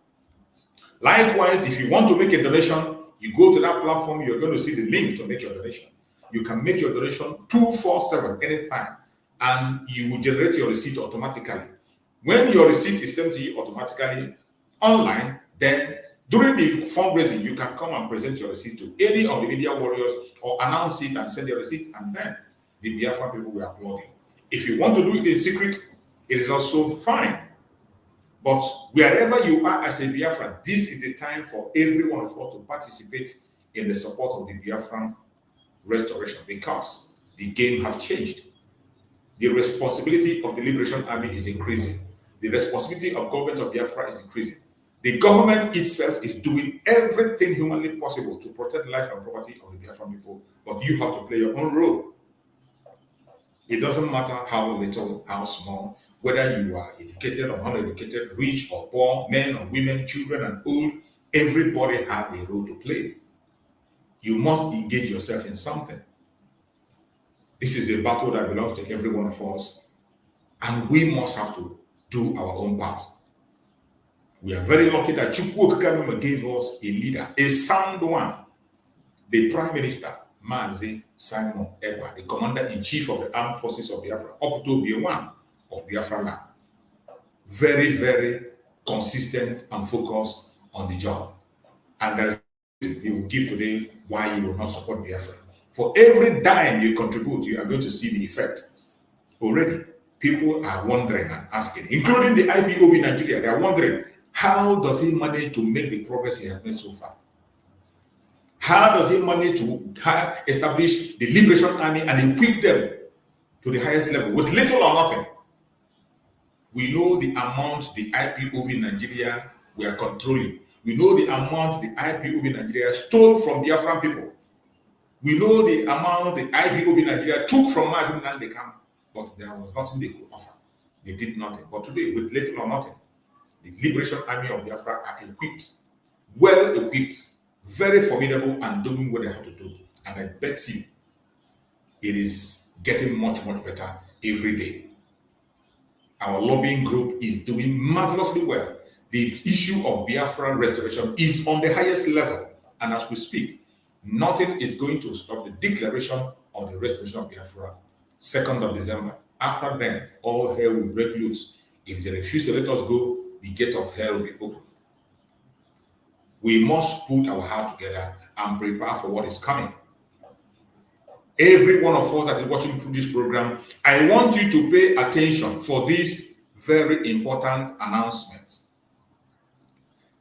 Likewise, if you want to make a donation, you go to that platform, you're going to see the link to make your donation. You can make your donation 247 anytime, and you will generate your receipt automatically. When your receipt is sent to you automatically online, then during the fundraising, you can come and present your receipt to any of the media warriors or announce it and send your receipt, and then the Biafra people will applaud you. If you want to do it in secret, it is also fine. But wherever you are as a Biafran, this is the time for every one of us to participate in the support of the Biafran restoration, because the game have changed. The responsibility of the Liberation Army is increasing. The responsibility of government of Biafra is increasing. The government itself is doing everything humanly possible to protect life and property of the Biafran people, but you have to play your own role. It doesn't matter how little, how small, whether you are educated or uneducated, rich or poor, men or women, children and old, everybody has a role to play. You must engage yourself in something. This is a battle that belongs to every one of us, and we must have to do our own part. We are very lucky that Chukwu gave us a leader, a sound one, the Prime Minister, Mazi Simon Ekpa, the Commander-in-Chief of the Armed Forces of Biafra, up to be one of Biafra land. Very, very consistent and focused on the job. And that is you will give today why you will not support Biafra. For every dime you contribute, you are going to see the effect. Already, people are wondering and asking, including the IPOB Nigeria, they are wondering, how does he manage to make the progress he has made so far? How does he manage to establish the Liberation Army and equip them to the highest level with little or nothing? We know the amount the IPOB Nigeria were controlling. We know the amount the IPOB Nigeria stole from Biafran people. We know the amount the IPOB Nigeria took from Mazin Nandekam, but there was nothing they could offer. They did nothing. But today, with little or nothing, the Liberation Army of Biafra are equipped, well equipped, very formidable, and doing what they have to do. And I bet you it is getting much, much better every day. Our lobbying group is doing marvelously well. The issue of Biafra restoration is on the highest level. And as we speak, nothing is going to stop the declaration of the restoration of Biafra, 2nd of December. After then, all hell will break loose. If they refuse to let us go, the gate of hell will be open. We must put our heart together and prepare for what is coming. every one of us that is watching through this program, I want you to pay attention for this very important announcement.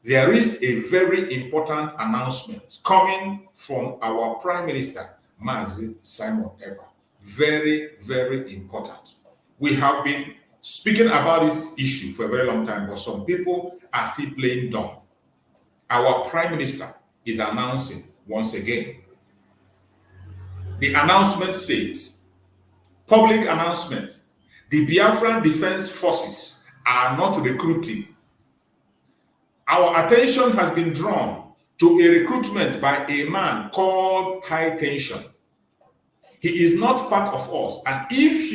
There is a very important announcement coming from our Prime Minister, Mazi Simon Ekpa. Very, very important. We have been speaking about this issue for a very long time, but some people are still playing dumb. Our Prime Minister is announcing once again. The announcement says, public announcement, the Biafran Defense Forces are not recruiting. Our attention has been drawn to a recruitment by a man called High Tension. He is not part of us, and if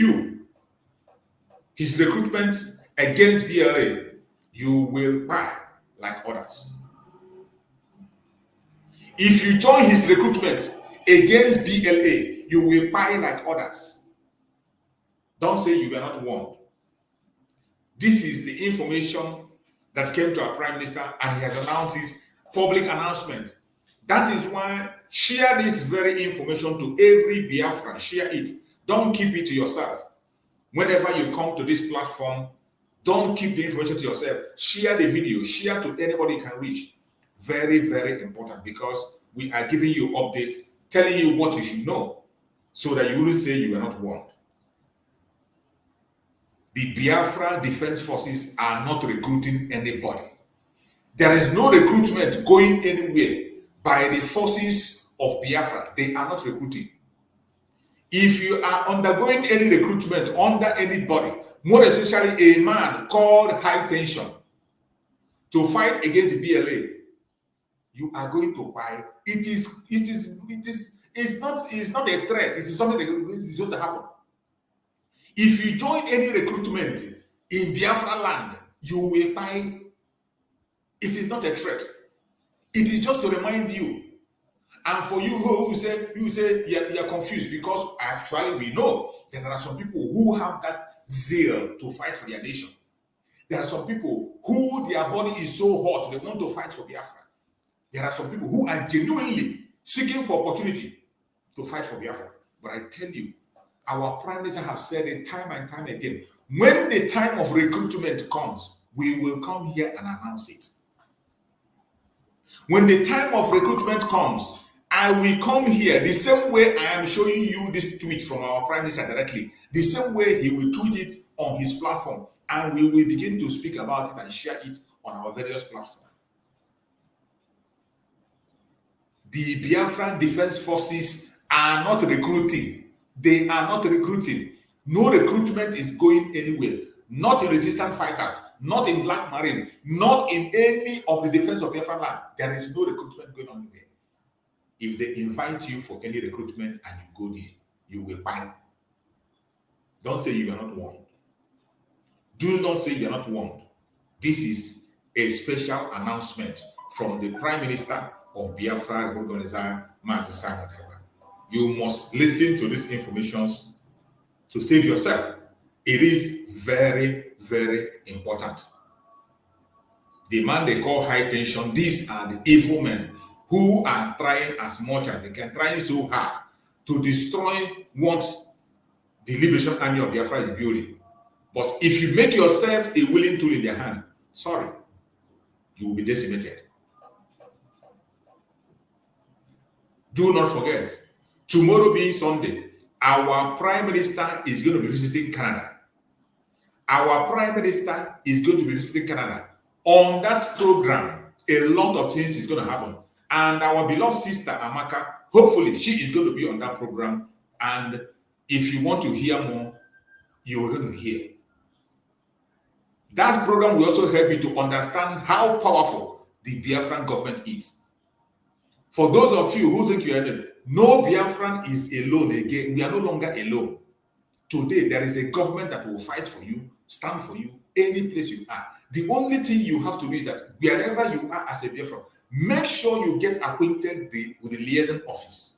his recruitment against BLA, you will buy like others. If you join his recruitment against BLA, you will buy like others. Don't say you were not warned. This is the information that came to our Prime Minister, and he has announced his public announcement. That is why share this very information to every Biafran. Share it. Don't keep it to yourself. Whenever you come to this platform, don't keep the information to yourself. Share the video. Share to anybody you can reach. Very, very important, because we are giving you updates, telling you what you should know, so that you will say you were not warned. The Biafra Defense Forces are not recruiting anybody. There is no recruitment going anywhere by the forces of Biafra. They are not recruiting. If you are undergoing any recruitment under anybody, more essentially a man called High Tension, to fight against BLA, you are going to buy. It's not a threat. It is something that is going to happen. If you join any recruitment in Biafra land, you will buy. It is not a threat. It is just to remind you. And for you who say you are confused, because actually we know that there are some people who have that zeal to fight for their nation. There are some people who their body is so hot, they want to fight for Biafra. There are some people who are genuinely seeking for opportunity to fight for Biafra. But I tell you, our Prime Minister have said it time and time again, when the time of recruitment comes, we will come here and announce it. When the time of recruitment comes, I will come here the same way I am showing you this tweet from our Prime Minister directly, the same way he will tweet it on his platform, and we will begin to speak about it and share it on our various platforms. The Biafran Defense Forces are not recruiting. They are not recruiting. No recruitment is going anywhere. Not in resistant fighters, not in Black Marine, not in any of the defense of Biafra land. There is no recruitment going on there. If they invite you for any recruitment and you go there, you will buy. Don't say you are not warned. Do not say you are not warned. This is a special announcement from the Prime Minister of Biafra, Organizer Mazi Simon Ekpa. You must listen to these informations to save yourself. It is very, very important. The man they call High Tension, these are the evil men who are trying as much as they can, trying so hard to destroy what the Liberation Army of Biafra is building. But if you make yourself a willing tool in their hand, sorry, you will be decimated. Do not forget, tomorrow being Sunday, our Prime Minister is going to be visiting Canada. Our Prime Minister is going to be visiting Canada. On that program, a lot of things is going to happen. And our beloved sister, Amaka, hopefully she is going to be on that program. And if you want to hear more, you're going to hear. That program will also help you to understand how powerful the Biafran government is. For those of you who think you are alone, no Biafran is alone again. We are no longer alone. Today, there is a government that will fight for you, stand for you, any place you are. The only thing you have to do is that wherever you are as a Biafran, make sure you get acquainted with the liaison office.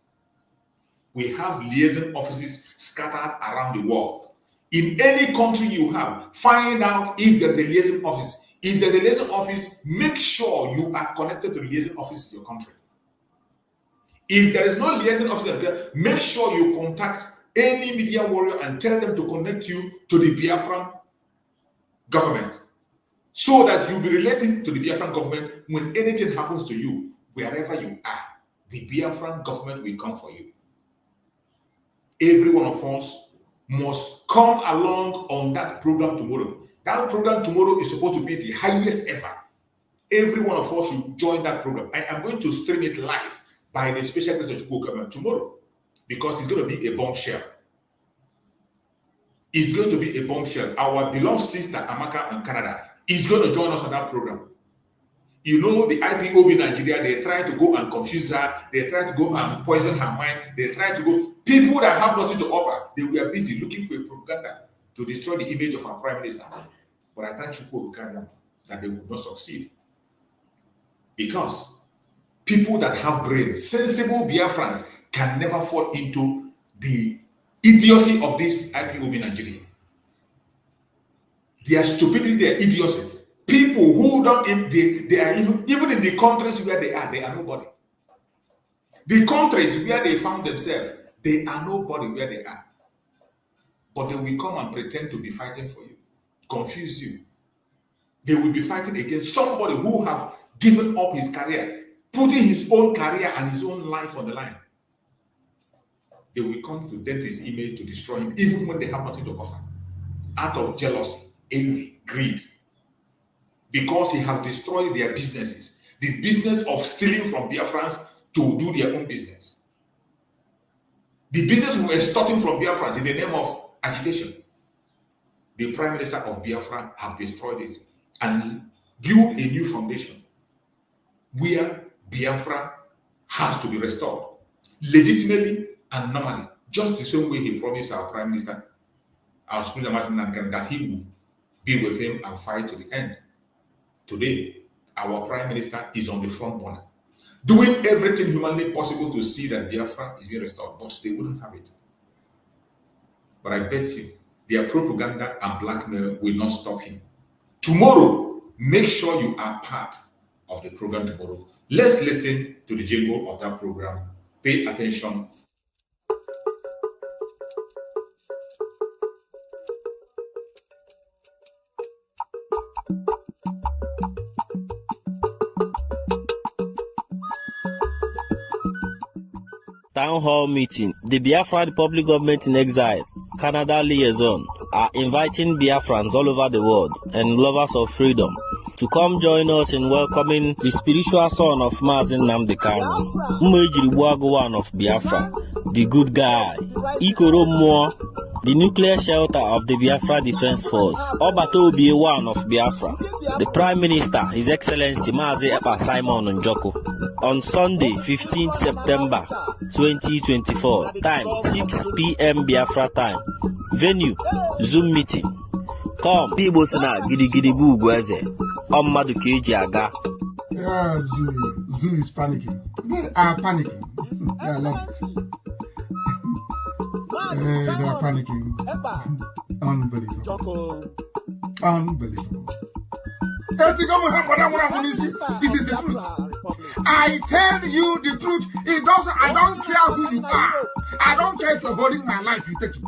We have liaison offices scattered around the world. In any country you have, find out if there is a liaison office. If there's a liaison office, make sure you are connected to the liaison office in your country. If there is no liaison officer, make sure you contact any media warrior and tell them to connect you to the Biafran government, so that you'll be relating to the Biafran government when anything happens to you, wherever you are. The Biafran government will come for you. Every one of us must come along on that program tomorrow. That program tomorrow is supposed to be the highest ever. Every one of us should join that program. I am going to stream it live by the special grace of Njoku tomorrow, because it's going to be a bombshell. It's going to be a bombshell. Our beloved sister Amaka in Canada is going to join us on that program. You know, the IPOB in Nigeria, they try to go and confuse her. They try to go and poison her mind. They try to go. People that have nothing to offer, they were busy looking for a propaganda to destroy the image of our prime minister. But I thank you that they will not succeed. Because people that have brains, sensible Biafrans, can never fall into the idiocy of this IPOB in Nigeria. Their stupidity, their idiocy. People who don't, they are even in the countries where they are nobody. The countries where they found themselves, they are nobody where they are. But they will come and pretend to be fighting for you, confuse you. They will be fighting against somebody who have given up his career, putting his own career and his own life on the line. They will come to dent his image, to destroy him, even when they have nothing to offer, out of jealousy, envy, greed. Because he has destroyed their businesses, the business of stealing from Biafrans to do their own business. The business of extorting from Biafrans in the name of agitation. The Prime Minister of Biafra have destroyed it and built a new foundation where Biafra has to be restored legitimately and normally, just the same way he promised our Prime Minister, our Spiritual Master, that he will be with him and fight to the end. Today, our Prime Minister is on the front burner, doing everything humanly possible to see that Biafra is being restored, but they wouldn't have it. But I bet you, their propaganda and blackmail will not stop him. Tomorrow, make sure you are part of the program tomorrow. Let's listen to the jingle of that program. Pay attention. Town hall meeting. The Biafra Republic government in exile, Canada liaison, are inviting Biafrans all over the world and lovers of freedom to come join us in welcoming the spiritual son of Mazin Nnamdi Kanu, Mmejiribuago of Biafra, the good guy, Ikoro Mmụọ, the nuclear shelter of the Biafra Defense Force, Obato Obi1 of Biafra, the Prime Minister, His Excellency Mazi Ekpa Simon Njoku. On Sunday, 15th September 2024, time 6 p.m. Biafra time. Venue, Zoom meeting. Come, Igbo Sina Gidigidi Ugweze, Ommadu Keji Aga. Yeah, Zoo is panicking. They are panicking. I love it. They are panicking. Unbelievable. Unbelievable. It is the truth. I tell you the truth. I don't care who you are. I don't care if you're holding my life, you take it.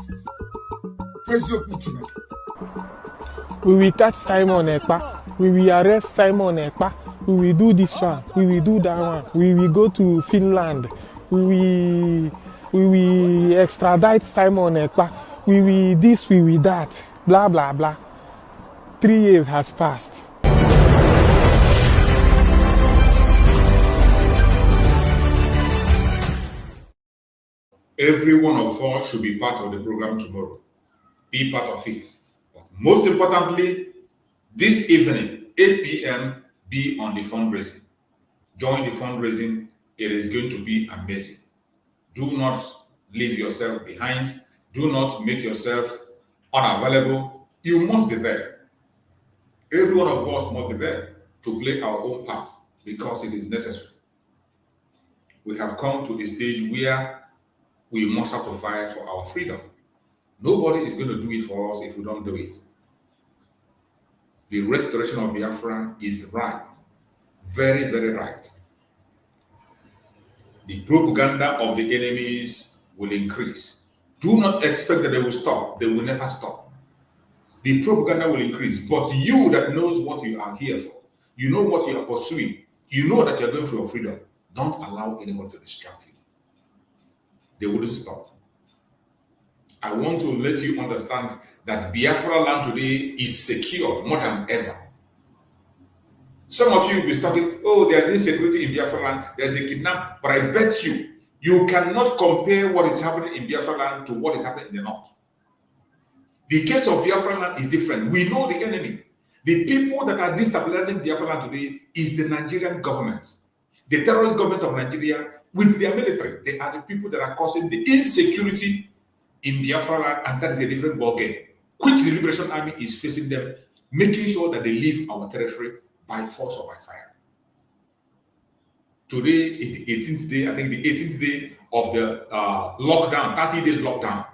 We will catch Simon Ekpa. We will arrest Simon Ekpa. We will do this one. We will do that one. We will go to Finland. We will extradite Simon Ekpa. We will this, we will that. Blah, blah, blah. 3 years has passed. Every one of us should be part of the program tomorrow. Be part of it. But most importantly, this evening, 8 p.m., be on the fundraising. Join the fundraising. It is going to be amazing. Do not leave yourself behind. Do not make yourself unavailable. You must be there. Every one of us must be there to play our own part because it is necessary. We have come to a stage where we must have to fight for our freedom. Nobody is going to do it for us if we don't do it. The restoration of Biafra is right. Very, very right. The propaganda of the enemies will increase. Do not expect that they will stop. They will never stop. The propaganda will increase. But you that knows what you are here for, you know what you are pursuing, you know that you're going for your freedom, don't allow anyone to distract you. They wouldn't stop. I want to let you understand that Biafra land today is secure more than ever. Some of you will be talking, oh, there's insecurity in Biafra land, there's a kidnap, but I bet you cannot compare what is happening in Biafra land to what is happening in the north. The case of Biafra land is different. We know the enemy. The people that are destabilizing Biafra land today is the Nigerian government. The terrorist government of Nigeria with their military. They are the people that are causing the insecurity in Biafra land, and that is a different ballgame, which the Liberation Army is facing them, making sure that they leave our territory by force or by fire. Today is the 18th day, I think the 18th day of the lockdown, 30 days lockdown.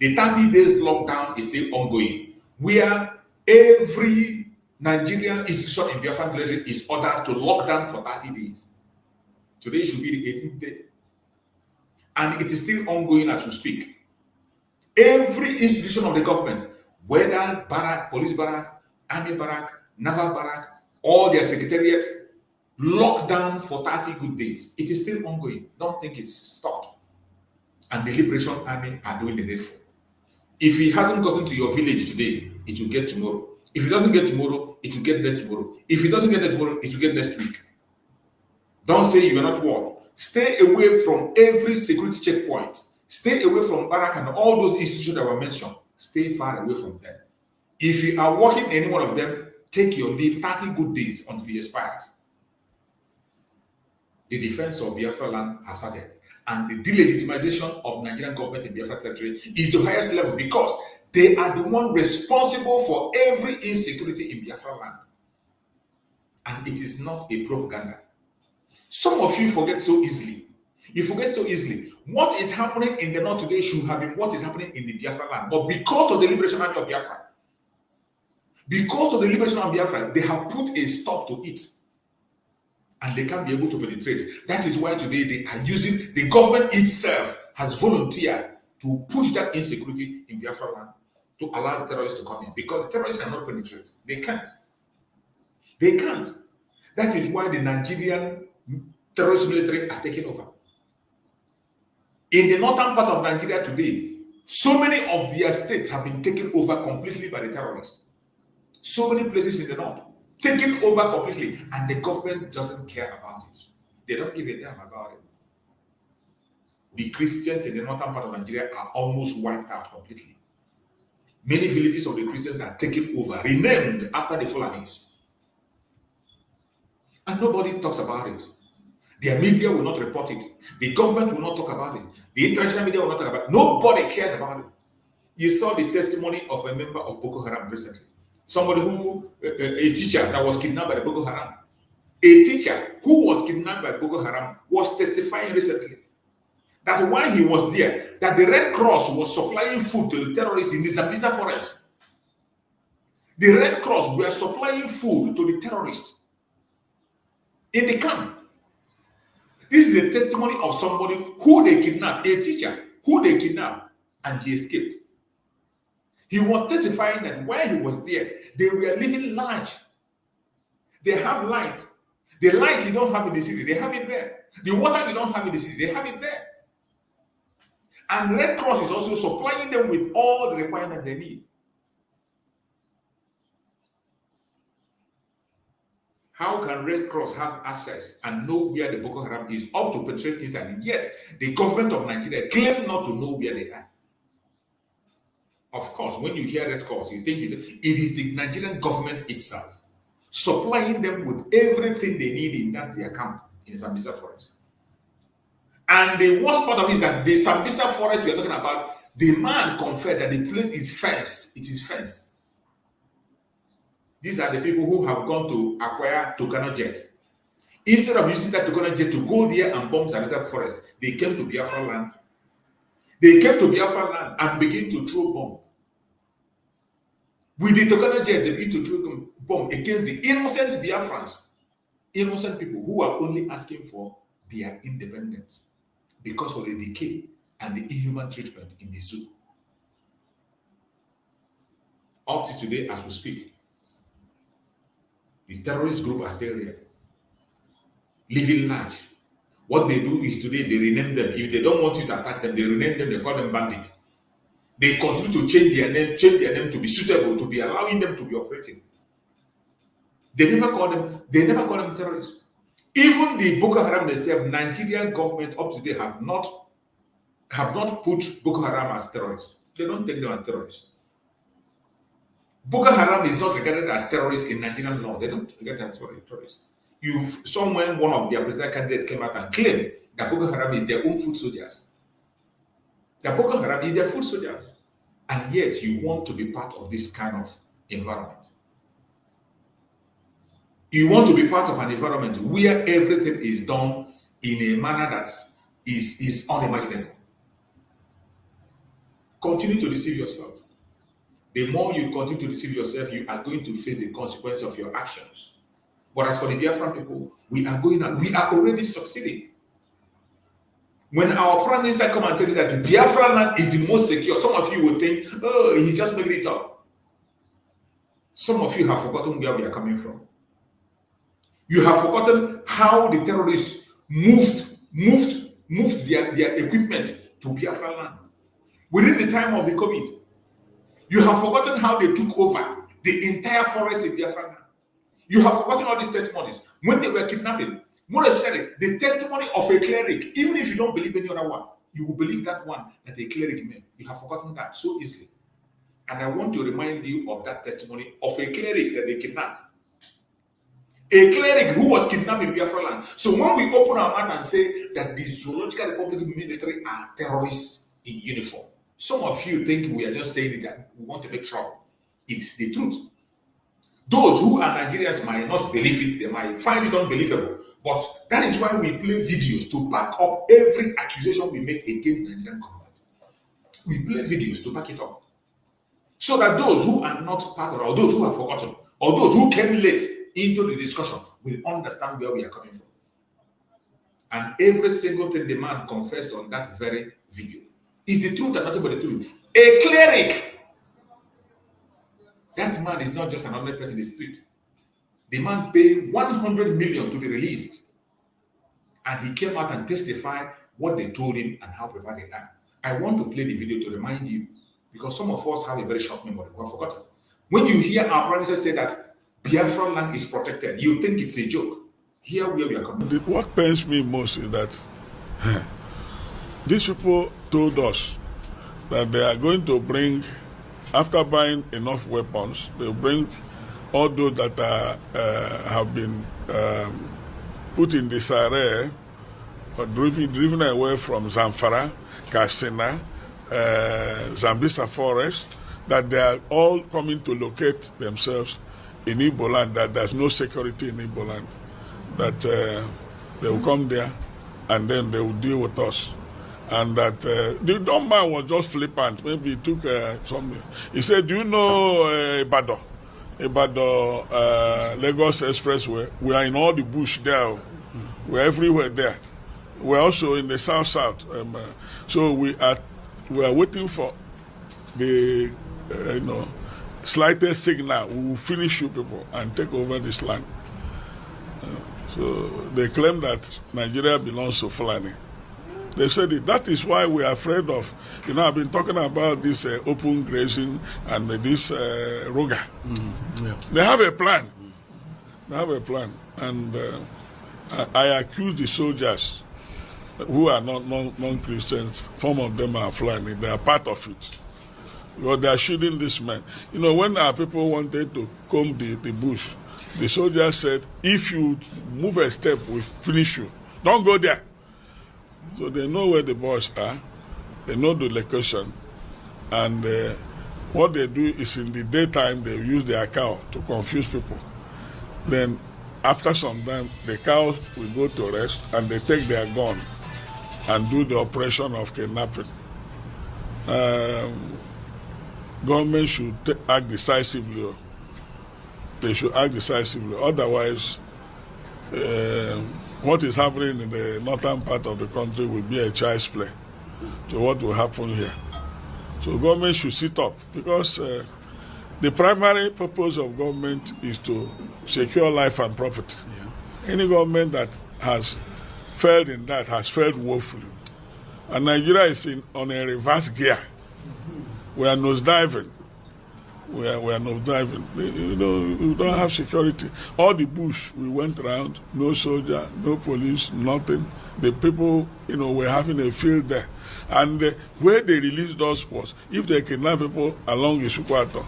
The 30 days lockdown is still ongoing, where every Nigerian institution in Biafran territory is ordered to lock down for 30 days. Today should be the 18th day. And it is still ongoing as we speak. Every institution of the government, whether barrack, police barrack, army barrack, naval barrack, all their secretariats, locked down for 30 good days. It is still ongoing. Don't think it's stopped. And the Liberation Army are doing the needful. If he hasn't gotten to your village today, it will get tomorrow. If it doesn't get tomorrow, it will get next tomorrow. If it doesn't get next tomorrow, it will get next week. Don't say you are not warned. Stay away from every security checkpoint. Stay away from barrack and all those institutions that were mentioned. Stay far away from them. If you are working in any one of them, take your leave 30 good days until it expires. The defense of Biafra land has started. And the delegitimization of Nigerian government in Biafra territory is the highest level because they are the one responsible for every insecurity in Biafra land. And it is not a propaganda. Some of you forget so easily. You forget so easily. What is happening in the north today should have been what is happening in the Biafra land. But because of the Liberation Army of Biafra, they have put a stop to it. And they can't be able to penetrate. That is why today they are using, the government itself has volunteered to push that insecurity in Biafra land to allow the terrorists to come in. Because the terrorists cannot penetrate. They can't. They can't. That is why the Nigerian terrorist military are taking over. In the northern part of Nigeria today, so many of their states have been taken over completely by the terrorists. So many places in the north, taken over completely, and the government doesn't care about it. They don't give a damn about it. The Christians in the northern part of Nigeria are almost wiped out completely. Many villages of the Christians are taken over, renamed after the Fulanis. And nobody talks about it. Their media will not report it. The government will not talk about it. The international media will not talk about it. Nobody cares about it. You saw the testimony of a member of Boko Haram recently. Somebody who, a teacher that was kidnapped by the Boko Haram. A teacher who was kidnapped by Boko Haram was testifying recently that while he was there, that the Red Cross was supplying food to the terrorists in the Zambeza forest. The Red Cross were supplying food to the terrorists in the camp. This is a testimony of somebody who they kidnapped, a teacher who they kidnapped, and he escaped. He was testifying that while he was there, they were living large. They have light. The light you don't have in the city, they have it there. The water you don't have in the city, they have it there. And Red Cross is also supplying them with all the requirements they need. How can Red Cross have access and know where the Boko Haram is up to penetrate inside? And yet, the government of Nigeria claims not to know where they are. Of course, when you hear Red Cross, you think it is the Nigerian government itself supplying them with everything they need in that their camp in Zambeza forest. And the worst part of it is that the Zambeza forest we are talking about, the man confessed that the place is fenced. It is fenced. These are the people who have gone to acquire Tucano jet. Instead of using that Tucano jet to go there and bomb Zambeza forest, they came to Biafra land. They came to Biafra land and began to throw bomb. With the Tucano jet, they began to throw bomb against the innocent Biafrans, innocent people who are only asking for their independence because of the decay and the inhuman treatment in the zoo. Up to today, as we speak, the terrorist group are still there, living large. What they do is today they rename them. If they don't want you to attack them, they rename them, they call them bandits. They continue to change their name to be suitable, to be allowing them to be operating. They never call them terrorists. Even the Boko Haram themselves, Nigerian government up to today have not put Boko Haram as terrorists. They don't take them as terrorists. Boko Haram is not regarded as terrorists in Nigerian law. They don't regard them as terrorists. You saw when one of their presidential candidates came out and claimed that Boko Haram is their own foot soldiers. That Boko Haram is their foot soldiers. And yet you want to be part of this kind of environment. You want to be part of an environment where everything is done in a manner that is unimaginable. Continue to deceive yourself. The more you continue to deceive yourself, you are going to face the consequence of your actions. But as for the Biafran people, we are already succeeding. When our Prime Minister come and tell you that the Biafra land is the most secure, some of you will think, oh, he just made it up. Some of you have forgotten where we are coming from. You have forgotten how the terrorists moved their equipment to Biafra land within the time of the COVID. You have forgotten how they took over the entire forest in Biafra land. You have forgotten all these testimonies. When they were kidnapping, more especially the testimony of a cleric, even if you don't believe any other one, you will believe that one that a cleric made. You have forgotten that so easily. And I want to remind you of that testimony of a cleric that they kidnapped. A cleric who was kidnapped in Biafra land. So when we open our mouth and say that the Zoological Republic military are terrorists in uniform, some of you think we are just saying it that we want to make trouble. It's the truth. Those who are Nigerians might not believe it, they might find it unbelievable. But that is why we play videos to back up every accusation we make against the Nigerian government. We play videos to back it up. So that those who are not part of it, or those who have forgotten, or those who came late into the discussion will understand where we are coming from. And every single thing the man confessed on that very video is the truth and nothing but the truth. A cleric. That man is not just an ordinary person in the street. The man paid 100 million to be released. And he came out and testified what they told him and how prepared they are. I want to play the video to remind you, because some of us have a very short memory. We have forgotten. When you hear our Prime Minister say that Biafran land is protected, you think it's a joke. Here where we are coming from. What pains me most is that these people told us that they are going to bring, after buying enough weapons, they'll bring all those that have been put in disarray or driven away from Zamfara, Katsina, Zambisa forest, that they are all coming to locate themselves in Igbo land, that there's no security in Igbo land, that they will come there and then they will deal with us. And that the dumb man was just flippant. Maybe he took something. He said, do you know Ibadan, Lagos Expressway? We are in all the bush there. We're everywhere there. We're also in the south. So we are waiting for the slightest signal. We will finish you people and take over this land. So they claim that Nigeria belongs to Fulani. They said it. That is why we are afraid of, I've been talking about this open grazing and this Roga. Yeah. They have a plan. They have a plan. And I accuse the soldiers who are not non-Christians. Some of them are Fulani. They are part of it. Because they are shooting this man. When our people wanted to comb the bush, the soldiers said, if you move a step, we'll finish you. Don't go there. So they know where the boys are. They know the location. And what they do is in the daytime, they use their cow to confuse people. Then after some time, the cows will go to rest and they take their gun and do the operation of kidnapping. Government should act decisively. They should act decisively. Otherwise, what is happening in the northern part of the country will be a child's play to what will happen here. So government should sit up, because the primary purpose of government is to secure life and property. Yeah. Any government that has failed in that has failed woefully. And Nigeria is on a reverse gear. We are nosediving. We are nosediving. You know, we don't have security. All the bush, we went around, no soldier, no police, nothing. The people, you know, were having a field there. And where they released us was, if they kidnap people along Isukwato,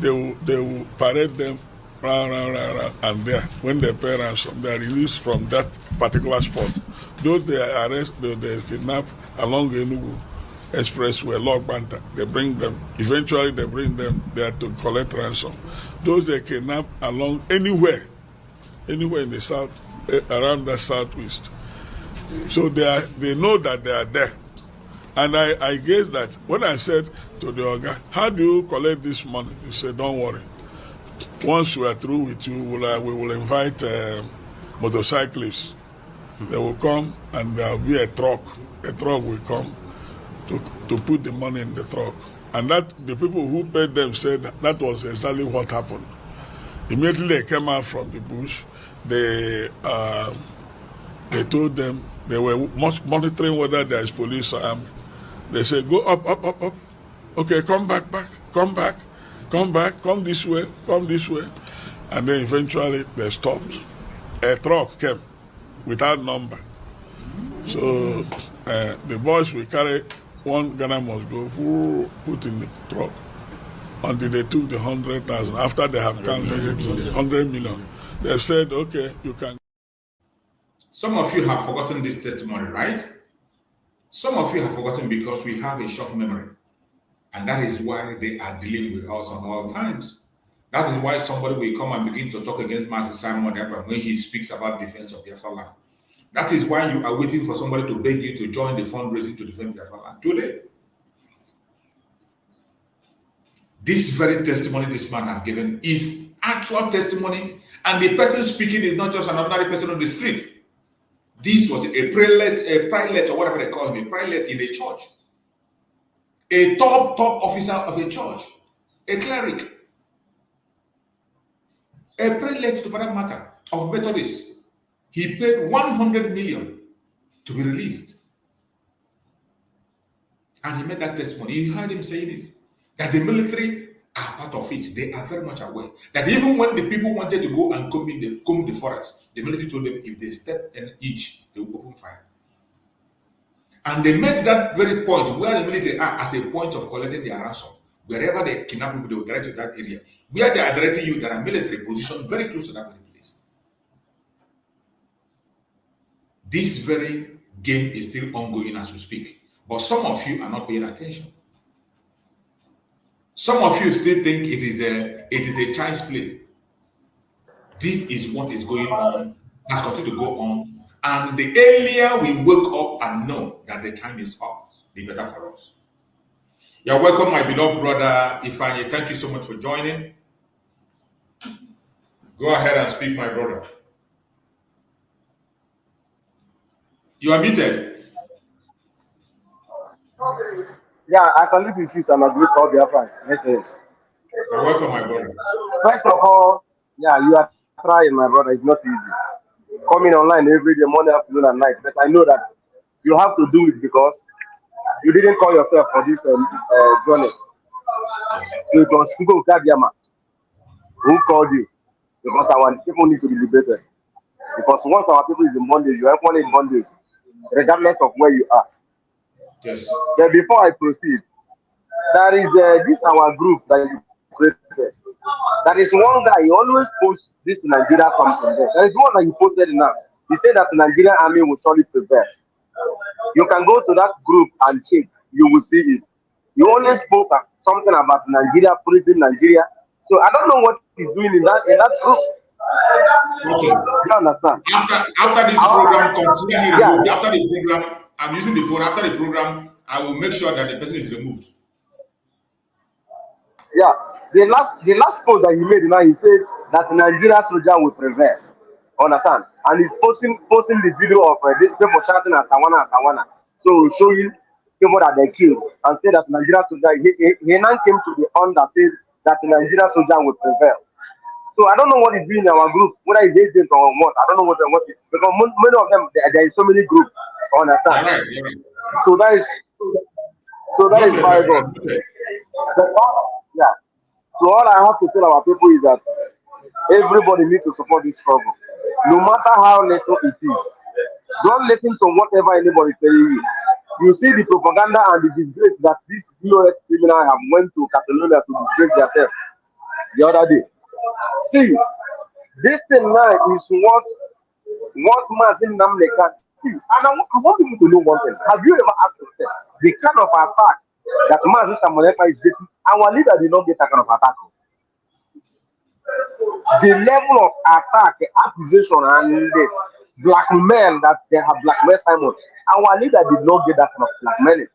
they will parade them round, and there, when they pay ransom, they are released from that particular spot. Those they arrest, they kidnap along Enugu Expressway, Log Banta, they bring them. Eventually, they bring them there to collect ransom. Those they kidnap along anywhere in the south, around the southwest. So they know that they are there. And I guess that when I said to the Oga, how do you collect this money? He said, don't worry. Once we are through with you, we will invite motorcyclists. They will come and there will be a truck. A truck will come to put the money in the truck. And that the people who paid them said that was exactly what happened. Immediately they came out from the bush. They told them they were monitoring whether there is police or army. They said, go up. Okay, come back, come this way. And then eventually they stopped. A truck came without number. So the boys will carry one Ghana must go, put in the truck until they took the 100,000. After they have counted it, 100 million. They said, okay, you can. Some of you have forgotten this testimony, right? Some of you have forgotten because we have a short memory. And that is why they are dealing with us on all times. That is why somebody will come and begin to talk against Master Simon Ekpa when he speaks about defense of Biafra land. That is why you are waiting for somebody to beg you to join the fundraising to defend Biafra land. Today, this very testimony this man has given is actual testimony, and the person speaking is not just an ordinary person on the street. This was a prelate, or whatever they call him, a prelate in a church. A top officer of a church, a cleric, a prelate to that matter of Methodist. He paid 100 million to be released. And he made that testimony. You heard him saying it. That the military are part of it. They are very much aware. That even when the people wanted to go and comb the forest, the military told them if they step an inch, they will open fire. And they made that very point where the military are as a point of collecting their ransom. Wherever they kidnap people, they will direct you to that area. Where they are directing you, there are military positioned very close to that very place. This very game is still ongoing as we speak. But some of you are not paying attention. Some of you still think it is a child's play. This is what is going on, has continued to go on. And the earlier we wake up and know that the time is up, the better for us. You're welcome, my beloved brother Ifanye. Thank you so much for joining. Go ahead and speak, my brother. You are muted. Yeah, I can live with you and agree with all Biafrans. Listen. You're welcome, my brother. First of all, yeah, you are trying, my brother. It's not easy. Coming online every day, morning, afternoon, and night. But I know that you have to do it because you didn't call yourself for this journey. So it was Fugo Kadiama who called you because our people need to be liberated. Because once our people is in bondage, you have one in bondage, regardless of where you are. Yes. Then before I proceed, there is this our group that you created. That is one guy, he always posts this Nigeria something there. There is one that he posted now. He said that the Nigerian army will surely prevail. You can go to that group and check, you will see it. He always posts something about Nigeria, prison Nigeria. So I don't know what he's doing in that group. Okay. You understand? After this program, consider him removed. After the program, I'm using the phone. After the program, I will make sure that the person is removed. Yeah. The last post that he made now, he said that Nigeria soldier will prevail. Understand? and he's posting the video of the people shouting Asawana, Asawana. So showing people that they killed and said that Nigeria soldier. He now came to the on that said that the Nigeria soldier will prevail. So I don't know what is doing in our group, whether it's agent or what. I don't know what because many of them there is so many groups. Understand? You're right. You're right. So that is very good. Yeah. So all I have to tell our people is that everybody needs to support this struggle, no matter how little it is. Don't listen to whatever anybody telling you. You see the propaganda and the disgrace that these US criminals have went to Catalonia to disgrace themselves the other day. See, this thing now is what Mazin Namle can see. And I want people to know one thing. Have you ever asked yourself the kind of attack that Mazin Samolepa is getting? Our leader did not get that kind of attack. The level of attack, accusation, and the blackmail that they have blackmailed Simon, our leader did not get that kind of blackmailing.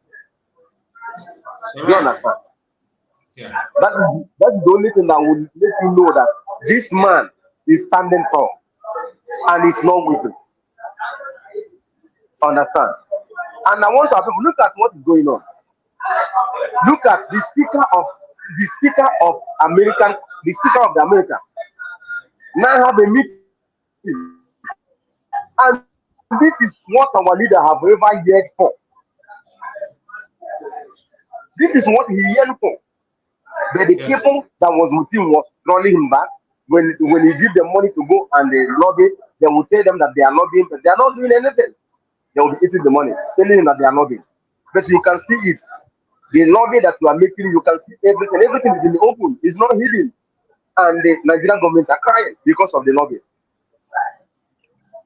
You understand? Yeah. That's the only thing that will let you know that this man is standing tall and is not weak. Understand? And I want to have people look at what is going on. Look at the speaker of the America now have a meeting, and this is what our leader have ever yearned for. This is what he yearned for. But the people that was with him was rolling him back. When he give them money to go and they lobby, they will tell them that they are lobbying, but they are not doing anything. They will be eating the money, telling him that they are lobbying. But you can see it. The lobby that you are making, you can see everything. Everything is in the open. It's not hidden. And the Nigerian government are crying because of the lobby. Do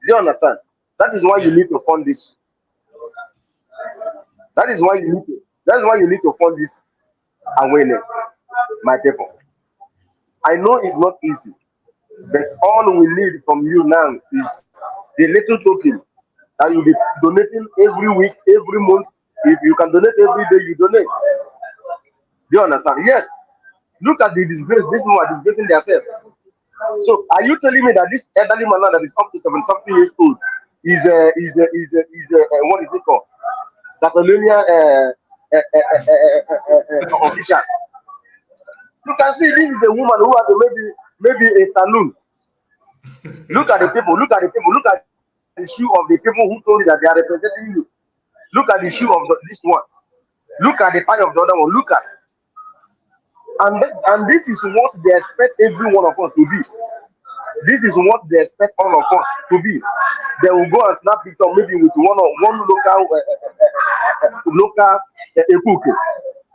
you understand? That is why you need to fund this. That is why you need to fund this awareness, my people. I know it's not easy, but all we need from you now is the little token that you'll be donating every week, every month. If you can donate every day, you donate. Do you understand? Yes. Look at the disgrace. These people are disgracing themselves. So, are you telling me that this elderly man that is up to 7-something years old is what is it called? Catalonia officials. You can see this is a woman who has maybe a saloon. Look at the people. Look at the shoe of the people who told you that they are representing you. Look at the shoe of this one. Look at the tie of the other one. Look at. And this is what they expect every one of us to be. This is what they expect all of us to be. They will go and snap picture maybe with one local cook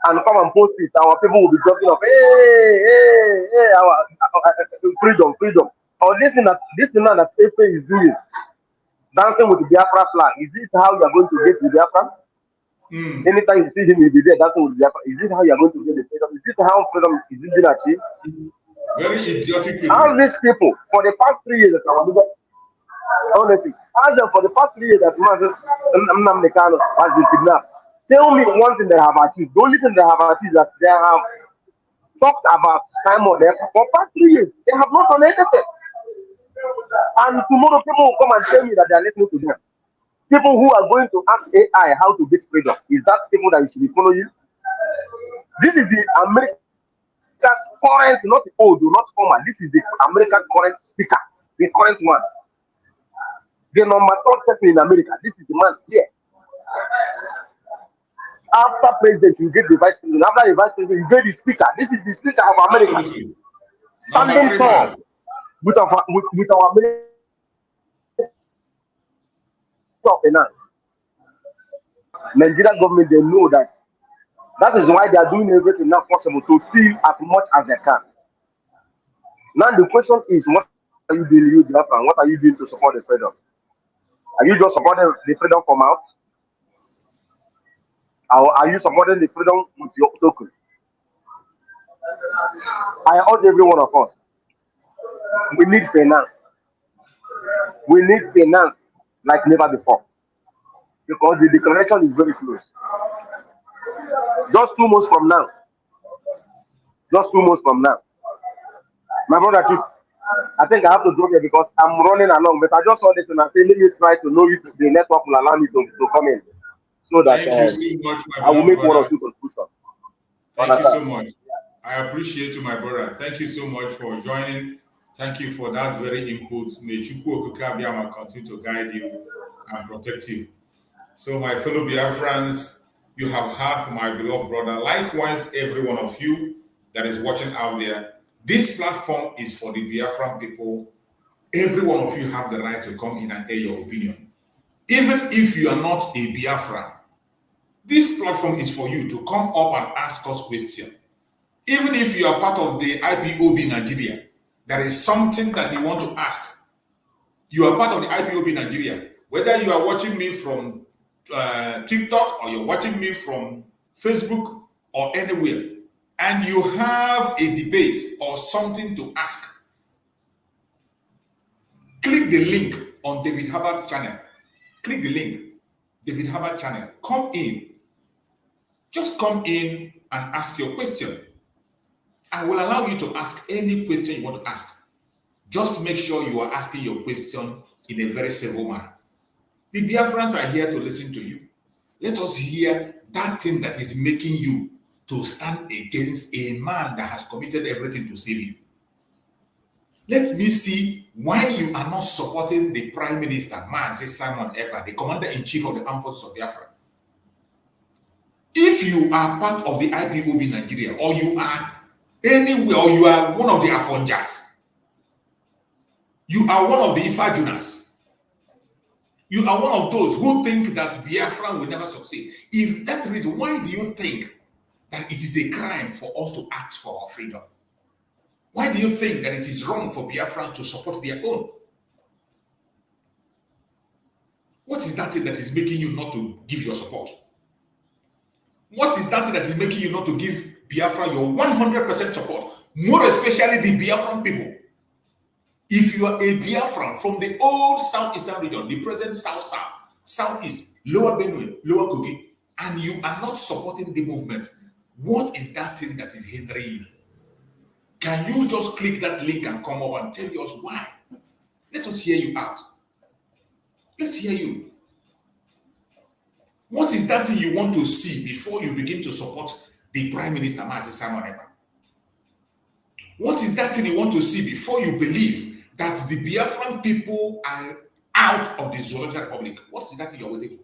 and come and post it. Our people will be talking of hey, our freedom. Or this thing that Ekpa is doing, dancing with the Biafra flag. Is it how you are going to get the Biafra? Anytime you see him, he'll be there dancing with the Biafra. Is it how you are going to get the freedom? Is it how freedom is being achieved? Very idiotic people. Ask these people for the past 3 years that honestly, ask them for the past 3 years that Nnamdi Kanu has been kidnapped. Tell me one thing they have achieved. The only thing they have achieved is that they have talked about Simon there for the past 3 years. They have not done anything. And tomorrow people will come and tell me that they are listening to them. People who are going to ask AI how to get freedom. Is that people that you should be following? This is the American current, not the old, not former. This is the American current speaker, the current one. The number 3rd person in America. This is the man here. After president, you get the vice president. After the vice president, you get the speaker. This is the speaker of America. Absolutely. Standing tall with our American finance. Nigerian government, they know that. That is why they are doing everything now possible to steal as much as they can. Now the question is, what are you doing, you Biafra? What are you doing to support the freedom? Are you just supporting the freedom from out? Or are you supporting the freedom with your token? I urge every one of us. We need finance. We need finance like never before. Because the declaration is very close. Just 2 months from now. My brother, I think I have to drop here because I'm running along. But I just saw this and I say, let me try to know if the network will allow me to come in so that Thank you so much, my I will beloved make one or brother. two conclusions. Thank you so much. I appreciate you, my brother. Thank you so much for joining. Thank you for that very input. May Njoku Okukabiyama continue to guide you and protect you. So, my fellow Biafrans, you have heard from my beloved brother. Likewise, every one of you that is watching out there. This platform is for the Biafran people. Every one of you have the right to come in and air your opinion. Even if you are not a Biafran, this platform is for you to come up and ask us questions. Even if you are part of the IPOB Nigeria, there is something that you want to ask. You are part of the IPOB Nigeria. Whether you are watching me from TikTok or you're watching me from Facebook or anywhere, and you have a debate or something to ask, click the link on David Hubbard's channel. Click the link, David Hubbard channel. Come in. Just come in and ask your question. I will allow you to ask any question you want to ask. Just make sure you are asking your question in a very civil manner. The Biafrans are here to listen to you. Let us hear that thing that is making you to stand against a man that has committed everything to save you. Let me see why you are not supporting the Prime Minister, Mazi Simon Ekpa, the Commander-in-Chief of the Armed Forces of Biafra. If you are part of the IPOB Nigeria, or you are anywhere, or you are one of the Afonjas, you are one of the Ifajunas, you are one of those who think that Biafra will never succeed. If that is reason, why do you think that it is a crime for us to ask for our freedom? Why do you think that it is wrong for Biafra to support their own? What is that thing that is making you not to give your support? What is that thing that is making you not to give Biafra your 100% support? More especially the Biafran people. If you are a Biafran from the old Southeastern region, the present South, Southeast, Lower Benue, Lower Kogi, and you are not supporting the movement, what is that thing that is hindering you? Can you just click that link and come up and tell us why? Let us hear you out. Let's hear you. What is that thing you want to see before you begin to support the Prime Minister, Mazi Simon Ekpa? What is that thing you want to see before you believe that the Biafran people are out of the Zoological Republic? What is that thing you're waiting for?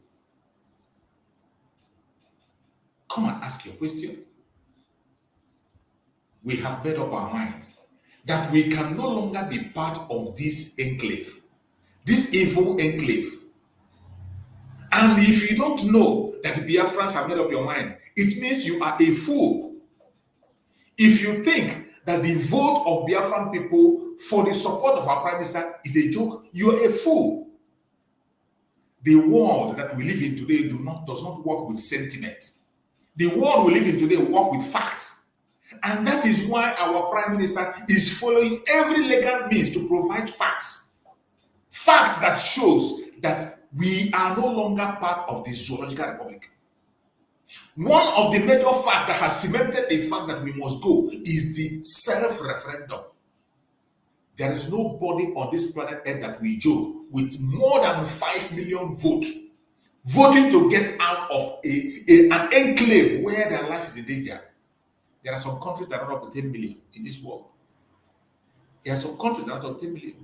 Come and ask your question. We have made up our minds that we can no longer be part of this enclave, this evil enclave. And if you don't know that the Biafrans have made up your mind, it means you are a fool. If you think that the vote of Biafran people for the support of our Prime Minister is a joke, you are a fool. The world that we live in today does not work with sentiment. The world we live in today works with facts. And that is why our Prime Minister is following every legal means to provide facts. Facts that shows that we are no longer part of the Zoological Republic. One of the major facts that has cemented the fact that we must go is the self-referendum. There is nobody on this planet Earth that we joke with more than 5 million voting to get out of an enclave where their life is in danger. There are some countries that are up to 10 million in this world. There are some countries that are up to 10 million.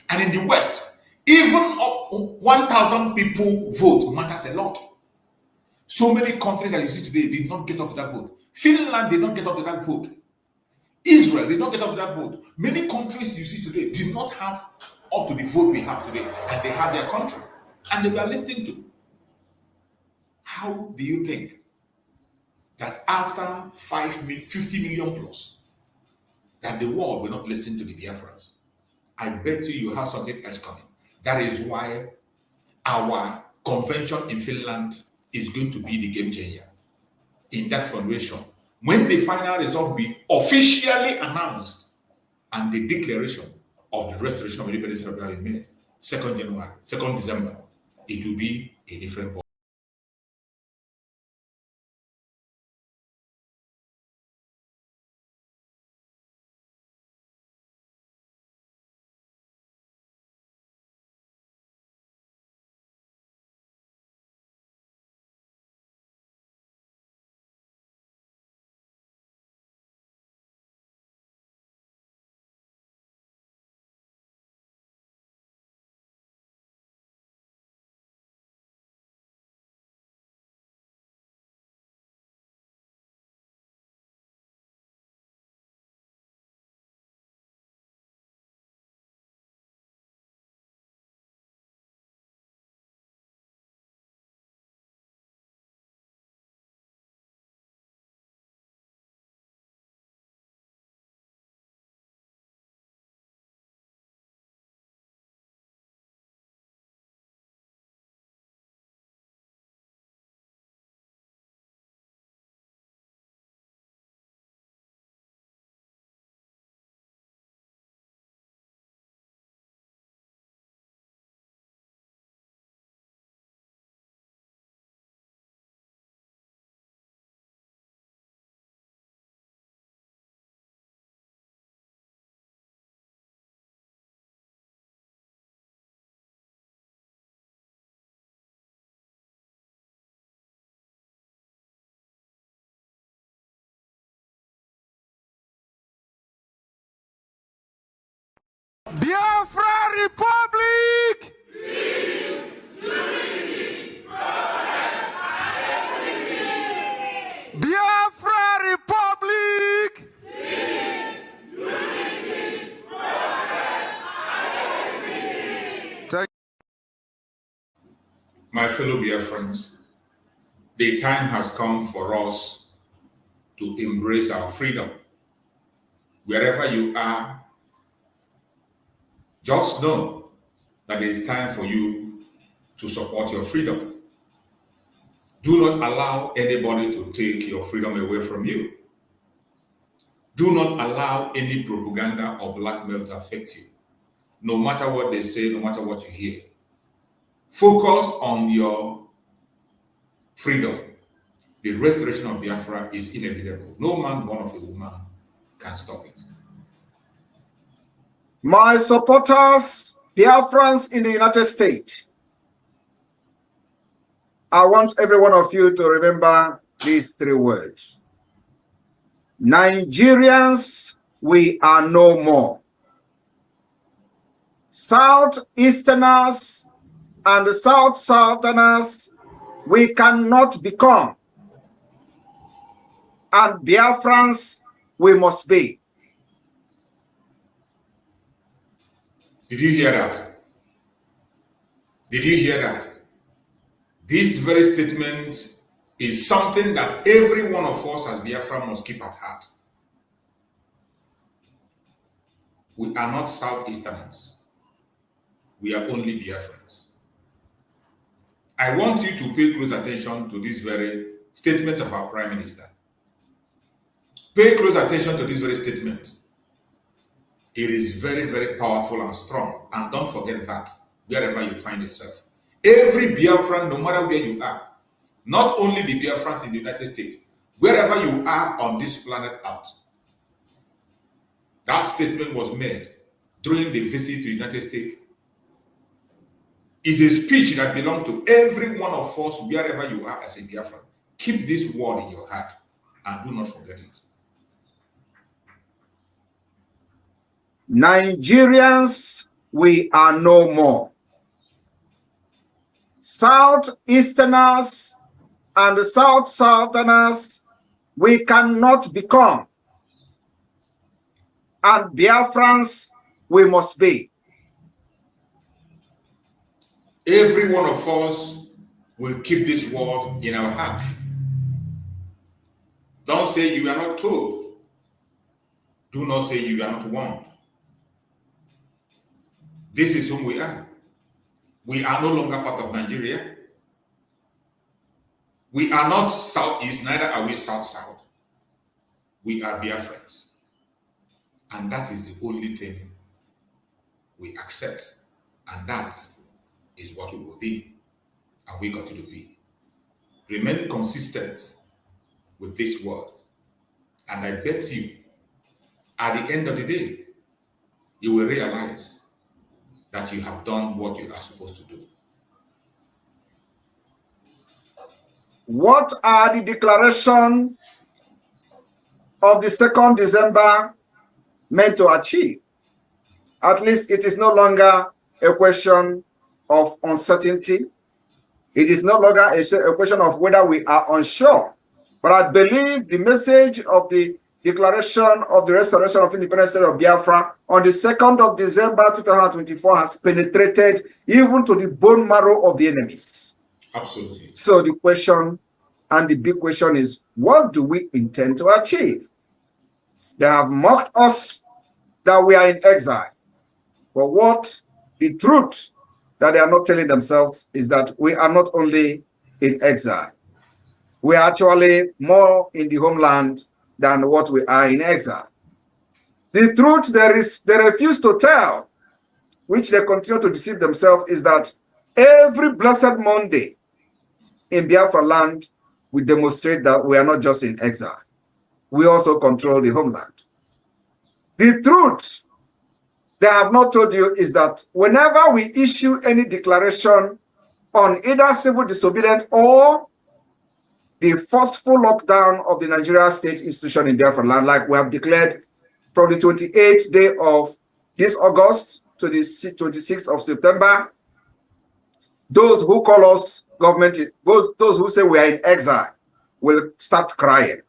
And in the West, even up 1,000 people vote matters a lot. So many countries that you see today did not get up to that vote. Finland did not get up to that vote. Israel did not get up to that vote. Many countries you see today did not have up to the vote we have today, and they have their country, and they were listening to. How do you think that after 50 million plus, that the world will not listen to the Biafrans? I bet you have something else coming. That is why our convention in Finland is going to be the game changer in that fundraising. When the final result be officially announced and the declaration of the restoration of independence is made, 2nd December, it will be a different My fellow Biafrans, the time has come for us to embrace our freedom. Wherever you are, just know that it is time for you to support your freedom. Do not allow anybody to take your freedom away from you. Do not allow any propaganda or blackmail to affect you. No matter what they say, no matter what you hear. Focus on your freedom. The restoration of Biafra is inevitable. No man born of a woman can stop it. My supporters, Biafrans in the United States, I want every one of you to remember these three words. Nigerians, we are no more. Southeasterners and Southerners, we cannot become. And Biafrans, we must be. Did you hear that? Did you hear that? This very statement is something that every one of us as Biafra must keep at heart. We are not Southeasterners. We are only Biafrans. I want you to pay close attention to this very statement of our Prime Minister. Pay close attention to this very statement. It is very, very powerful and strong. And don't forget that wherever you find yourself. Every Biafran, no matter where you are, not only the Biafrans in the United States, wherever you are on this planet Earth, that statement was made during the visit to the United States. It's a speech that belongs to every one of us, wherever you are as a Biafran. Keep this word in your heart and do not forget it. Nigerians, we are no more. Southeasterners and Southerners, we cannot become. And Biafrans, we must be. Every one of us will keep this word in our heart. Don't say you are not told. Do not say you are not warned. This is whom we are. We are no longer part of Nigeria. We are not Southeast, neither are we South-South. We are Biafrans. And that is the only thing we accept. And that is what we will be. And we continue to be. Remain consistent with this word. And I bet you, at the end of the day, you will realize that you have done what you are supposed to do. What are the declaration of the 2nd December meant to achieve? At least it is no longer a question of uncertainty. It is no longer a question of whether we are unsure. But I believe the message of the Declaration of the Restoration of Independent State of Biafra on the 2nd of December 2024 has penetrated even to the bone marrow of the enemies. Absolutely. So the question and the big question is, what do we intend to achieve? They have mocked us that we are in exile. But what the truth that they are not telling themselves is that we are not only in exile. We are actually more in the homeland than what we are in exile. The truth they refuse to tell, which they continue to deceive themselves, is that every blessed Monday in Biafra land, we demonstrate that we are not just in exile. We also control the homeland. The truth they have not told you is that whenever we issue any declaration on either civil disobedience or the forceful lockdown of the Nigeria state institution in Biafra land, like we have declared from the 28th day of this August to the 26th of September, those who call us government, those who say we are in exile, will start crying.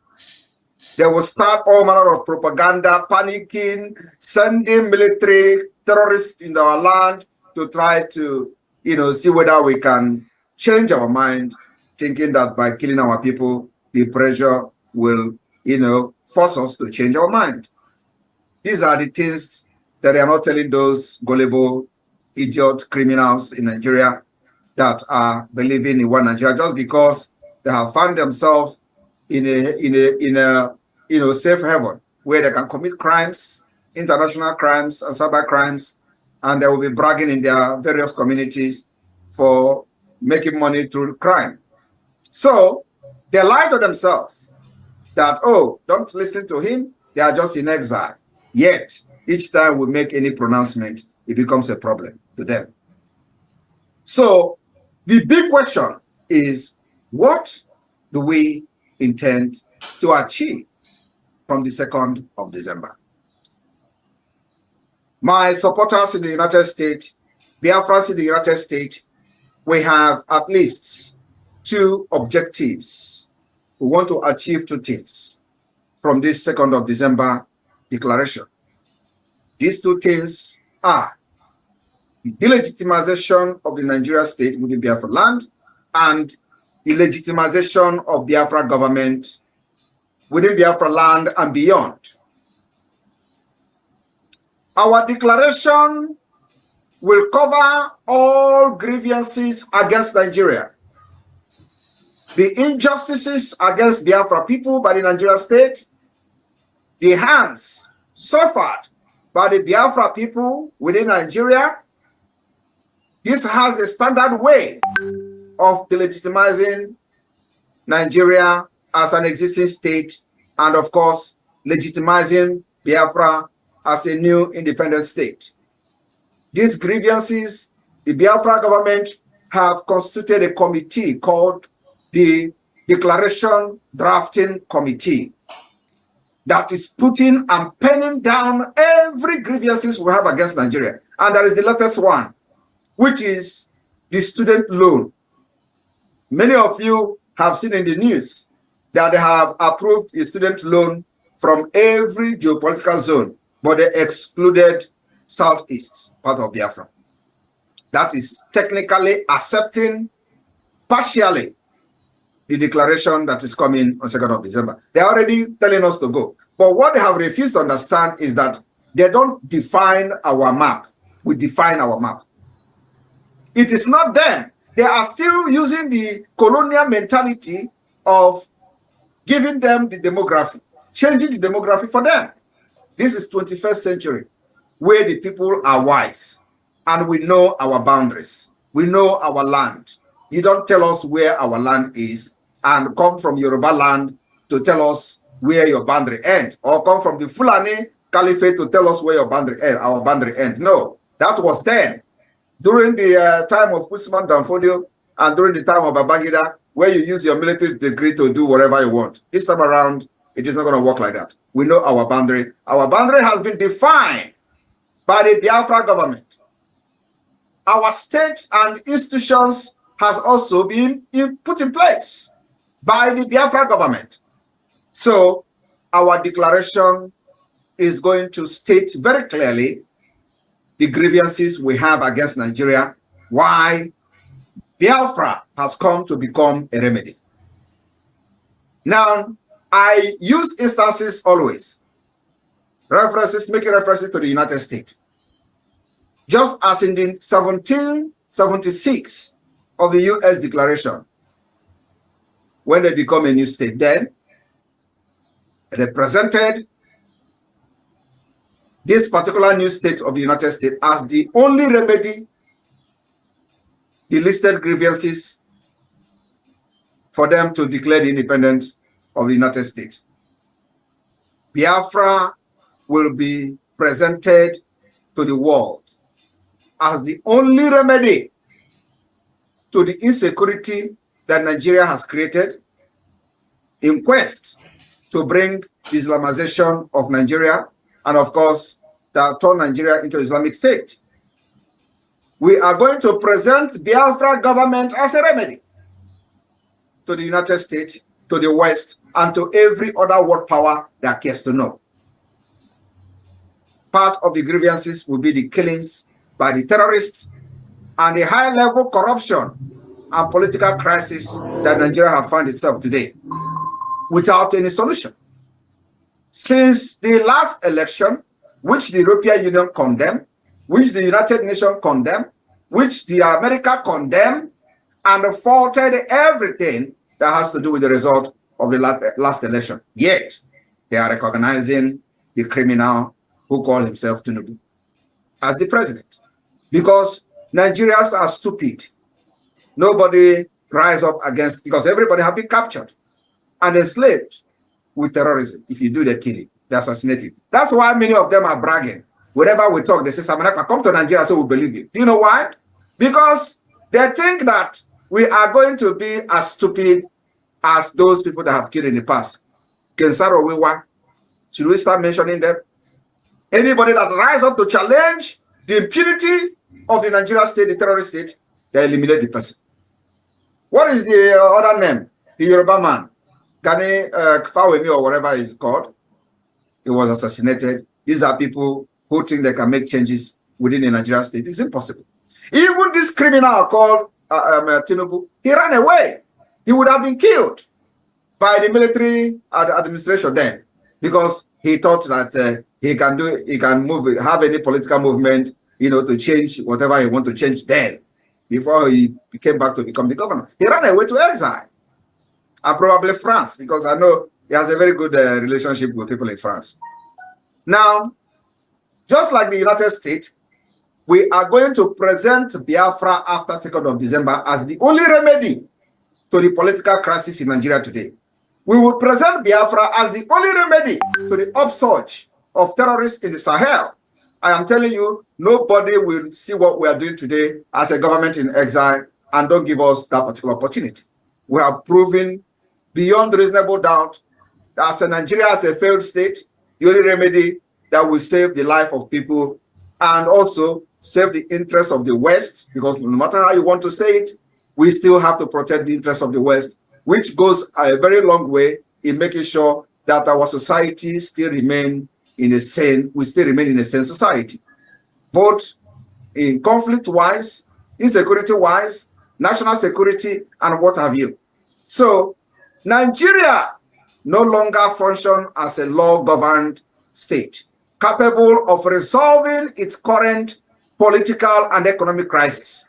They will start all manner of propaganda, panicking, sending military terrorists in our land to try to, see whether we can change our mind, thinking that by killing our people, the pressure will, force us to change our mind. These are the things that they are not telling those gullible, idiot criminals in Nigeria that are believing in one Nigeria just because they have found themselves in a safe haven where they can commit crimes, international crimes and cyber crimes, and they will be bragging in their various communities for making money through crime. So they lie to themselves that, oh, don't listen to him, they are just in exile. Yet, each time we make any pronouncement, it becomes a problem to them. So the big question is, what do we intend to achieve from the 2nd of December? My supporters in the United States, Biafrans in the United States, we have at least 2 objectives. We want to achieve 2 things from this 2nd of December declaration. These 2 things are the delegitimization of the Nigeria state within Biafra land and the legitimization of Biafra government within Biafra land and beyond. Our declaration will cover all grievances against Nigeria, the injustices against Biafra people by the Nigeria state, the harms suffered by the Biafra people within Nigeria. This has a standard way of delegitimizing Nigeria as an existing state and, of course, legitimizing Biafra as a new independent state. These grievances, the Biafra government have constituted a committee called the Declaration Drafting Committee that is putting and penning down every grievances we have against Nigeria. And there is the latest one, which is the student loan. Many of you have seen in the news that they have approved a student loan from every geopolitical zone, but they excluded Southeast, part of Biafra. That is technically accepting partially the declaration that is coming on 2nd of December. They're already telling us to go. But what they have refused to understand is that they don't define our map. We define our map. It is not them. They are still using the colonial mentality of giving them the demography, changing the demography for them. This is 21st century, where the people are wise and we know our boundaries. We know our land. You don't tell us where our land is and come from Yoruba land to tell us where your boundary ends, or come from the Fulani Caliphate to tell us where your boundary end, our boundary end. No, that was then. During the time of Usman Danfodio and during the time of Babangida, where you use your military degree to do whatever you want. This time around, it is not going to work like that. We know our boundary. Our boundary has been defined by the Biafra government. Our state and institutions has also been put in place by the Biafra government. So our declaration is going to state very clearly the grievances we have against Nigeria, why Biafra has come to become a remedy. Now, I use instances always, making references to the United States. Just as in the 1776 of the U.S. Declaration, when they become a new state, then they presented this particular new state of the United States as the only remedy, the listed grievances for them to declare the independence of the United States. Biafra will be presented to the world as the only remedy to the insecurity that Nigeria has created in quest to bring Islamization of Nigeria and, of course, that turn Nigeria into Islamic State. We are going to present Biafra government as a remedy to the United States, to the West, and to every other world power that cares to know. Part of the grievances will be the killings by the terrorists and the high-level corruption and political crisis that Nigeria has found itself today without any solution. Since the last election, which the European Union condemned, which the United Nations condemned, which the America condemned, and faulted everything that has to do with the result of the last election. Yet, they are recognizing the criminal who called himself Tinubu as the president. Because Nigerians are stupid. Nobody rise up against, because everybody have been captured and enslaved with terrorism. If you do the killing, the assassinating. That's why many of them are bragging. Whenever we talk, they say, Samanaka, come to Nigeria so we believe you. Do you know why? Because they think that we are going to be as stupid as those people that have killed in the past. Kensaro Wiwa, should we start mentioning them? Anybody that rise up to challenge the impunity of the Nigerian state, the terrorist state, they eliminate the person. What is the other name? The Yoruba man, Gani Kfawemi or whatever he's called. He was assassinated. These are people who think they can make changes within the Nigerian state. It's impossible. Even this criminal called Tinubu, he ran away. He would have been killed by the military administration then, because he thought that he can move, have any political movement, to change whatever he want to change then, before he came back to become the governor. He ran away to exile, and probably France, because I know he has a very good relationship with people in France. Now, just like the United States, we are going to present Biafra after 2nd of December as the only remedy to the political crisis in Nigeria today. We will present Biafra as the only remedy to the upsurge of terrorists in the Sahel. I am telling you, nobody will see what we are doing today as a government in exile and don't give us that particular opportunity. We have proven beyond reasonable doubt that as Nigeria as a failed state, the only remedy that will save the life of people and also save the interests of the West, because no matter how you want to say it, we still have to protect the interests of the West, which goes a very long way in making sure that our society still remain in a sane, we still remain in a sane society, both in conflict-wise, insecurity-wise, national security, and what have you. So Nigeria no longer function as a law-governed state, capable of resolving its current political and economic crisis.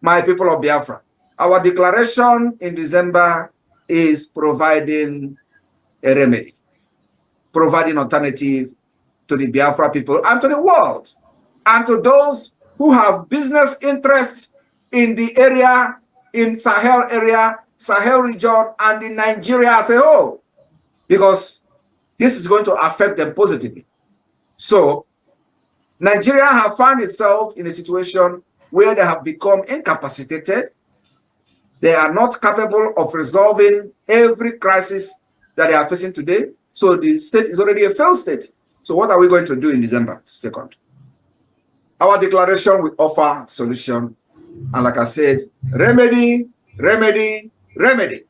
My people of Biafra, our declaration in December is providing a remedy, providing alternative to the Biafra people and to the world, and to those who have business interest in the area, in Sahel area, Sahel region, and in Nigeria as a whole, because this is going to affect them positively. So Nigeria has found itself in a situation where they have become incapacitated. They are not capable of resolving every crisis that they are facing today. So the state is already a failed state. So what are we going to do in December 2nd? Our declaration will offer solution. And like I said, remedy, remedy, remedy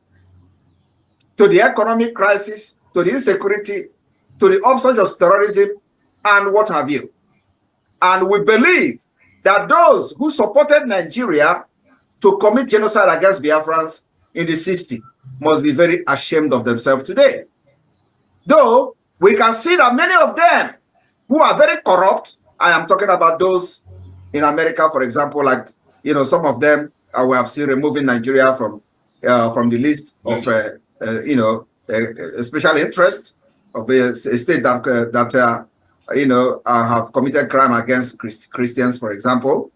to the economic crisis, to the insecurity, to the upsurge of terrorism, and what have you. And we believe that those who supported Nigeria to commit genocide against Biafrans in the 60s must be very ashamed of themselves today. Though we can see that many of them who are very corrupt, I am talking about those in America, for example, like, some of them we have seen removing Nigeria from the list of, special interest of a state that have committed crime against Christians, for example.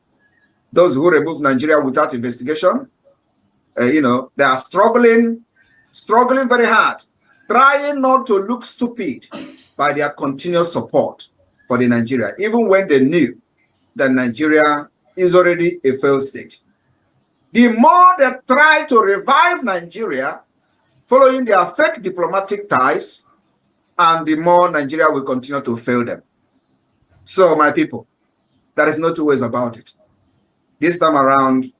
Those who remove Nigeria without investigation, they are struggling very hard, trying not to look stupid by their continuous support for the Nigeria, even when they knew that Nigeria is already a failed state. The more they try to revive Nigeria, following their fake diplomatic ties, and the more Nigeria will continue to fail them. So, my people, there is no two ways about it. This time around,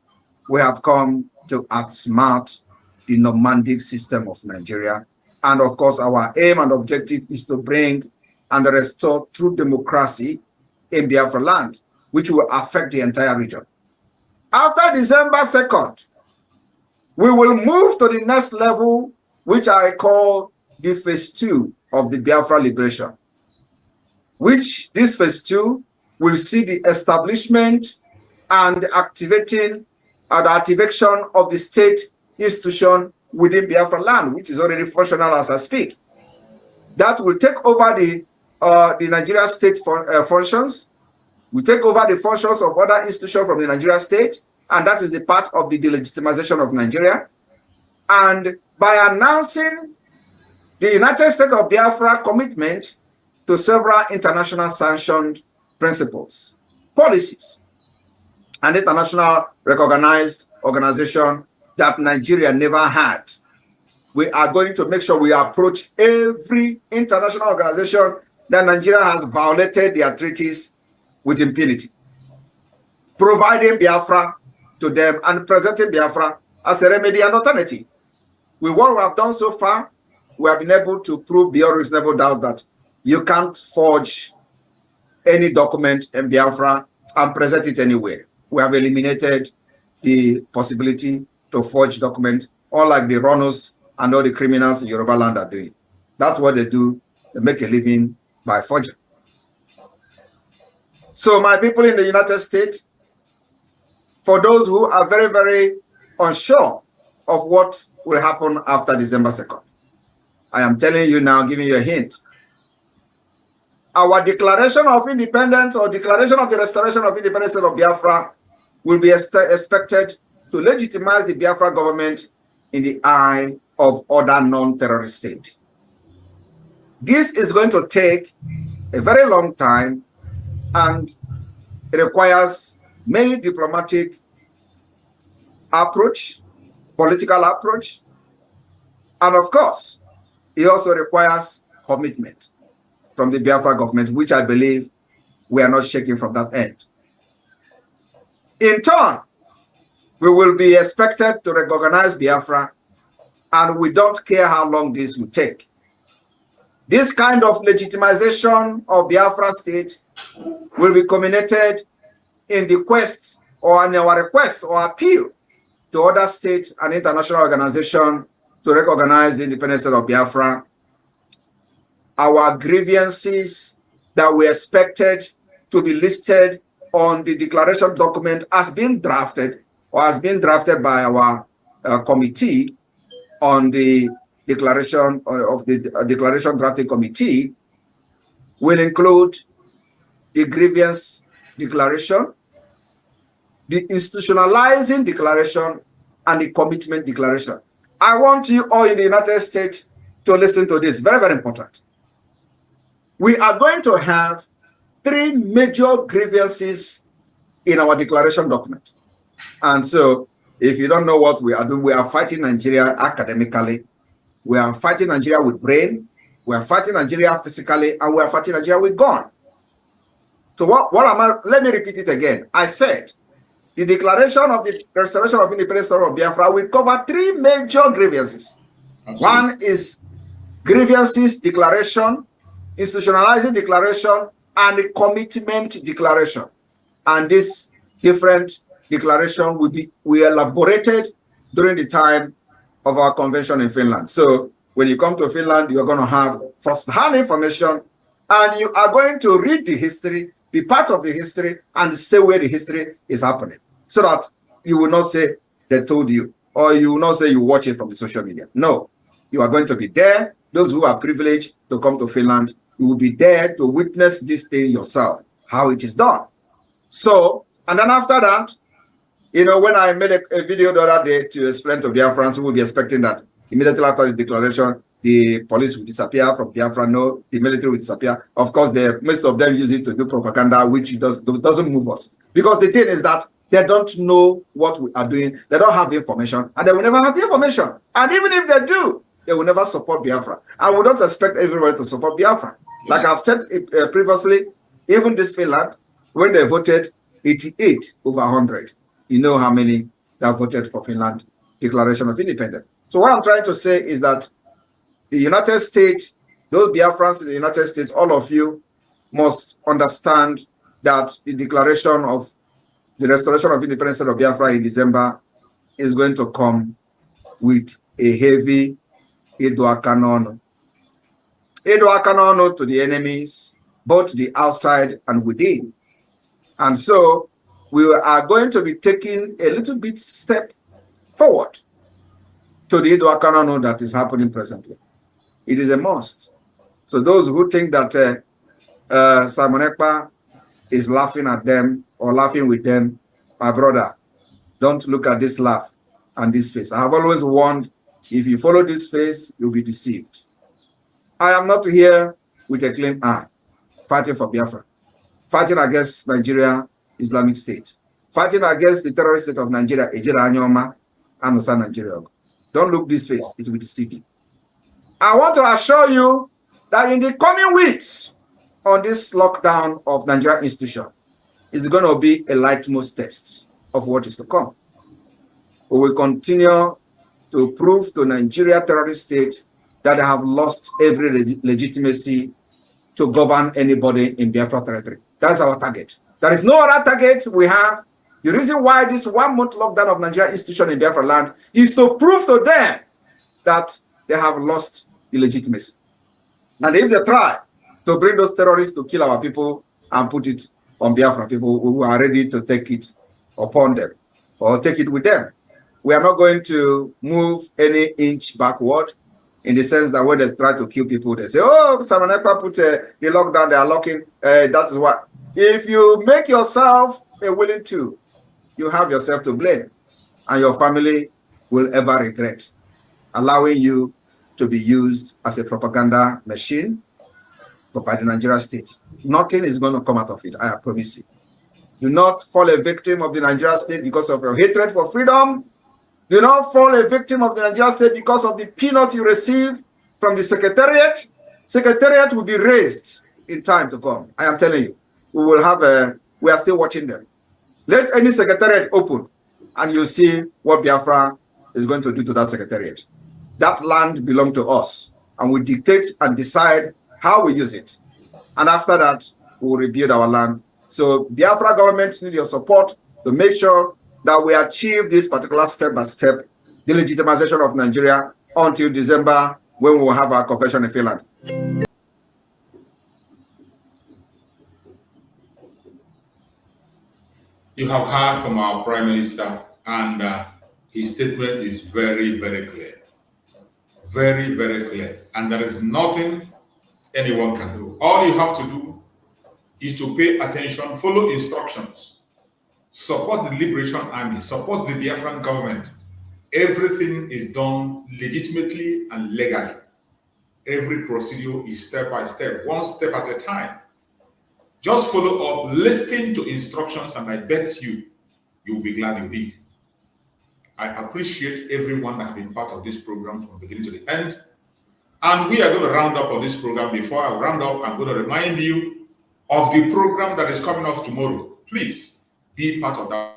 we have come to outsmart the nomadic system of Nigeria. And of course, our aim and objective is to bring and restore true democracy in Biafra land, which will affect the entire region. After December 2nd, We will move to the next level, which I call the phase 2 of the Biafra liberation, which this phase 2 will see the establishment and activation of the state institution within Biafra land, which is already functional as I speak. That will take over the Nigeria state functions, will take over the functions of other institutions from the Nigeria state, and that is the part of the delegitimization of Nigeria. And by announcing the United States of Biafra commitment to several international sanctioned principles, policies, and international recognized organization that Nigeria never had. We are going to make sure we approach every international organization that Nigeria has violated their treaties with impunity, providing Biafra to them and presenting Biafra as a remedy and alternative. With what we have done so far, we have been able to prove beyond reasonable doubt that you can't forge any document in Biafra and present it anywhere. We have eliminated the possibility to forge document, unlike the runners and all the criminals in Yoruba land are doing. That's what they do. They make a living by forging. So my people in the United States, for those who are very, very unsure of what will happen after December 2nd, I am telling you now, giving you a hint. Our declaration of independence or declaration of the restoration of independence of Biafra will be expected to legitimize the Biafra government in the eye of other non-terrorist states. This is going to take a very long time, and it requires many diplomatic approach, political approach, and of course, it also requires commitment from the Biafra government, which I believe we are not shaking from that end. In turn, we will be expected to recognize Biafra, and we don't care how long this will take. This kind of legitimization of Biafra state will be culminated in the quest or in our request or appeal to other states and international organizations to recognize the independence of Biafra. Our grievances that we expected to be listed on the declaration document has been drafted or has been drafted by our committee on the declaration of the declaration drafting committee will include the grievance declaration, the institutionalizing declaration, and the commitment declaration. I want you all in the United States to listen to this. Very, very important. We are going to have 3 major grievances in our declaration document. And so, if you don't know what we are doing, we are fighting Nigeria academically, we are fighting Nigeria with brain, we are fighting Nigeria physically, and we are fighting Nigeria with gun. So let me repeat it again. I said, the declaration of the restoration of independence of Biafra will cover 3 major grievances. Absolutely. One is grievances declaration, institutionalizing declaration, and the commitment declaration. And this different declaration will be elaborated during the time of our convention in Finland. So when you come to Finland, you're going to have first-hand information, and you are going to read the history, be part of the history, and stay where the history is happening, so that you will not say they told you, or you will not say you watch it from the social media. No, you are going to be there. Those who are privileged to come to Finland, you will be there to witness this thing yourself, how it is done. So, and then after that, you know, when I made a video the other day to explain to Biafrans, we will be expecting that immediately after the declaration, the police will disappear from Biafra, no, the military will disappear. Of course, most of them use it to do propaganda, which doesn't move us. Because the thing is that they don't know what we are doing, they don't have information, and they will never have the information. And even if they do, they will never support Biafra. And we don't expect everybody to support Biafra. Like I've said previously, even this Finland, when they voted 88 over 100, you know how many that voted for Finland Declaration of Independence. So what I'm trying to say is that the United States, those Biafrans in the United States, all of you must understand that the declaration of the restoration of independence of Biafra in December is going to come with a heavy Edoakanono. Edoakanono to the enemies, both the outside and within. And so we are going to be taking a little bit step forward to the Edoakanono that is happening presently. It is a must. So those who think that Simon Ekpa is laughing at them or laughing with them, my brother, don't look at this laugh and this face. I have always warned, if you follow this face, you'll be deceived. I am not here with a clean eye, fighting for Biafra, fighting against Nigeria Islamic State, fighting against the terrorist state of Nigeria, Ejira Anyoma, and Osa Nigeria. Don't look this face, it will deceive you. I want to assure you that in the coming weeks, on this lockdown of Nigeria institution, is going to be a litmus test of what is to come. We will continue to prove to Nigeria terrorist state that they have lost every legitimacy to govern anybody in Biafra territory. That's our target. There is no other target we have. The reason why this 1 month lockdown of Nigeria institution in Biafra land is to prove to them that they have lost the legitimacy. And if they try to bring those terrorists to kill our people and put it on Biafra people who are ready to take it upon them or take it with them, we are not going to move any inch backward, in the sense that when they try to kill people, they say, oh, Simon Ekpa put the lockdown, they are locking. That is what. If you make yourself a willing tool, you have yourself to blame, and your family will ever regret allowing you to be used as a propaganda machine by the Nigeria state. Nothing is going to come out of it, I promise you. Do not fall a victim of the Nigeria state because of your hatred for freedom. Do not fall a victim of the Nigeria state because of the peanut you receive from the secretariat. Secretariat will be raised in time to come. I am telling you, we are still watching them. Let any secretariat open and you see what Biafra is going to do to that secretariat. That land belongs to us, and we dictate and decide how we use it. And after that, we will rebuild our land. So Biafra government needs your support to make sure that we achieve this particular step-by-step delegitimization of Nigeria until December, when we will have our convention in Finland. You have heard from our Prime Minister, and his statement is very, very clear. Very, very clear. And there is nothing anyone can do. All you have to do is to pay attention, follow instructions, support the Liberation Army, support the Biafran government. Everything is done legitimately and legally. Every procedure is step by step, one step at a time. Just follow up, listen to instructions, and I bet you'll be glad you did. I appreciate everyone that has been part of this program from beginning to the end. And we are going to round up on this program. Before I round up, I'm going to remind you of the program that is coming up tomorrow. Please be part of that.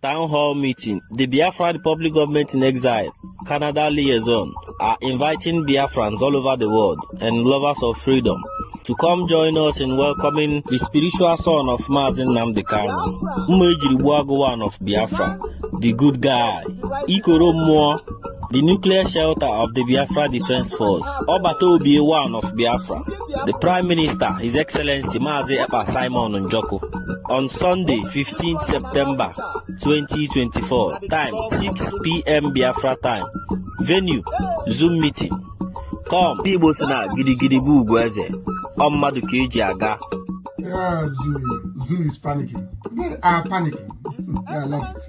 Town hall meeting. The Biafra Republic Government in Exile, Canada liaison, are inviting Biafrans all over the world and lovers of freedom to come join us in welcoming the spiritual son of Mazen Nnamdi Kanu, Mmejiribuago of Biafra, the good guy, Ikoro Mmụọ, the nuclear shelter of the Biafra Defense Force, Obato Obi1 of Biafra, the Prime Minister, His Excellency Ekpa Simon Njoku, on Sunday, 15th September 2024, time 6 p.m. Biafra time, venue, Zoom meeting. Come, people sina gidi bu ugweze, Ommadu keji aga. Yeah, Zoo is panicking. They are panicking. I love it.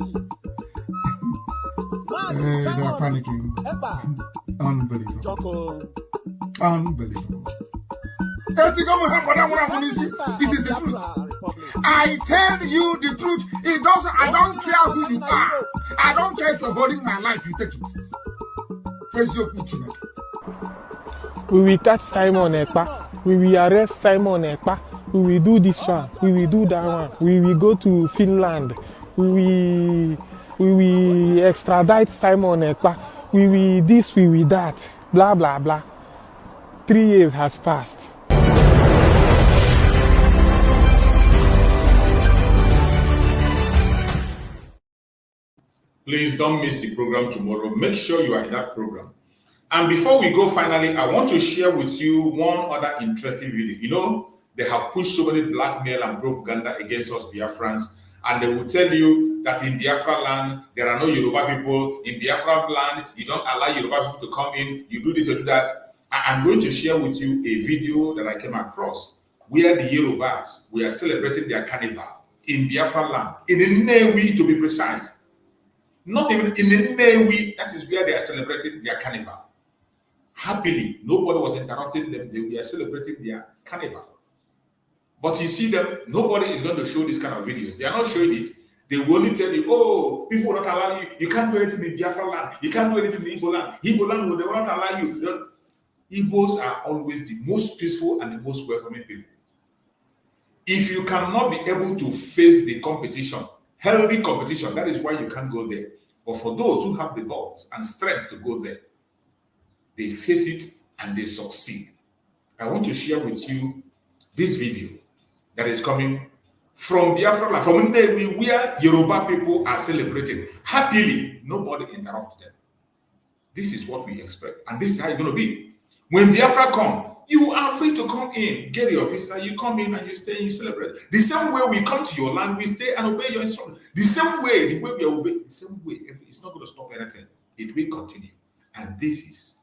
They are panicking. Unbelievable. Unbelievable. It is the truth. I tell you the truth. I don't care who you are. I don't care if you're holding my life, you take it. Here's your picture. We will catch Simon Ekpa. We will arrest Simon Ekpa. We will do this one. We will do that one. We will go to Finland. We will extradite Simon Ekpa. we will this, we will that, blah, blah, blah. 3 years has passed. Please don't miss the program tomorrow. Make sure you are in that program. And before we go, finally, I want to share with you one other interesting video. You know, they have pushed so many blackmail and propaganda against us Biafrans, and they will tell you that in Biafra land, there are no Yoruba people. In Biafra land, you don't allow Yoruba people to come in. You do this, you do that. I'm going to share with you a video that I came across where the Yorubas were celebrating their carnival in Biafra land, in the Nnewi to be precise. Not even in the Nnewi, that is where they are celebrating their carnival. Happily, nobody was interrupting them. They were celebrating their carnival. But you see them, nobody is going to show this kind of videos. They are not showing it. They will only tell you, oh, people will not allow you. You can't do anything in Biafra land. You can't do anything in Igbo land. Igbo land will not allow you. Igbos are always the most peaceful and the most welcoming people. If you cannot be able to face the competition, healthy competition, that is why you can't go there. But for those who have the balls and strength to go there, they face it and they succeed. I want to share with you this video that is coming from Biafra, from Nnewi, where Yoruba people are celebrating. Happily, nobody interrupts them. This is what we expect, and this is how it's going to be. When Biafra come, you are free to come in, get your visa, you come in and you stay and you celebrate. The same way we come to your land, we stay and obey your instructions. The same way, the way we obey, the same way. It's not going to stop anything. It will continue. And this is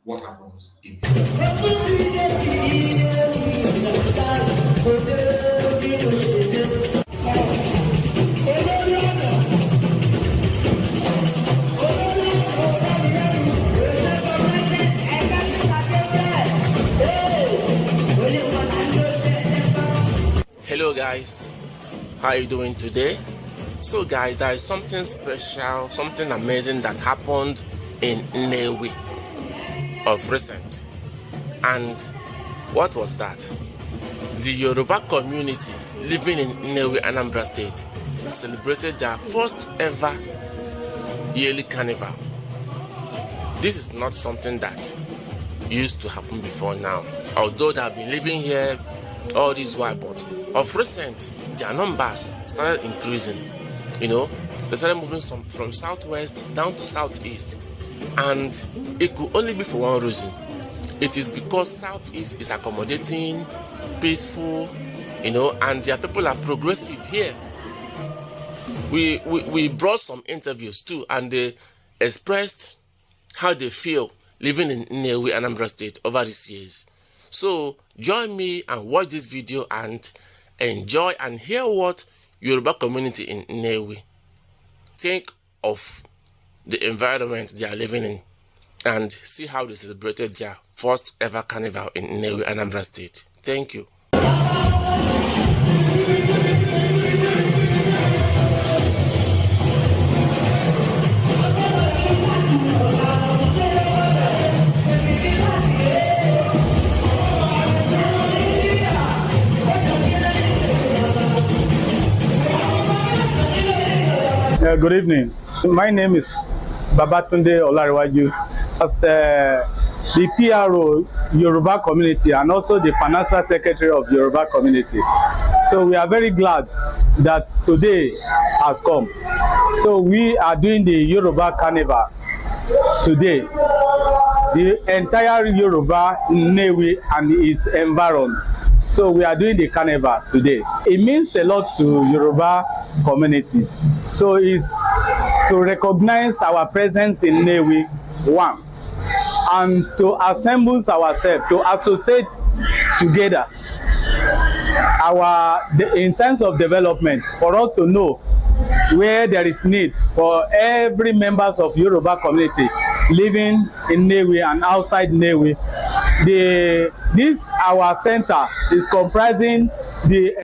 what happens in Hello guys, how are you doing today? So guys, there is something special, something amazing that happened in Nnewi of recent. And what was that? The Yoruba community living in Nnewi, Anambra State, celebrated their first ever yearly carnival. This is not something that used to happen before now, although they have been living here all this while, but of recent their numbers started increasing. You know, they started moving from southwest down to southeast, and it could only be for one reason. It is because southeast is accommodating, peaceful, you know, and their people are progressive here. We brought some interviews too, and they expressed how they feel living in Nnewi, Anambra State over these years. So join me and watch this video and enjoy and hear what Yoruba community in Nnewi think of the environment they are living in, and see how they celebrated their first ever carnival in Nnewi, Anambra State. Thank you. Good evening. My name is Babatunde Olariwaju. As the PRO Yoruba community and also the financial secretary of Yoruba community. So we are very glad that today has come. So we are doing the Yoruba Carnival today. The entire Yoruba Nnewi and its environment. So we are doing the carnival today. It means a lot to Yoruba community. So it's to recognize our presence in Nnewi, one, and to assemble ourselves, to associate together in terms of development, for us to know where there is need for every members of Yoruba community living in Nnewi and outside Nnewi. This our center is comprising the.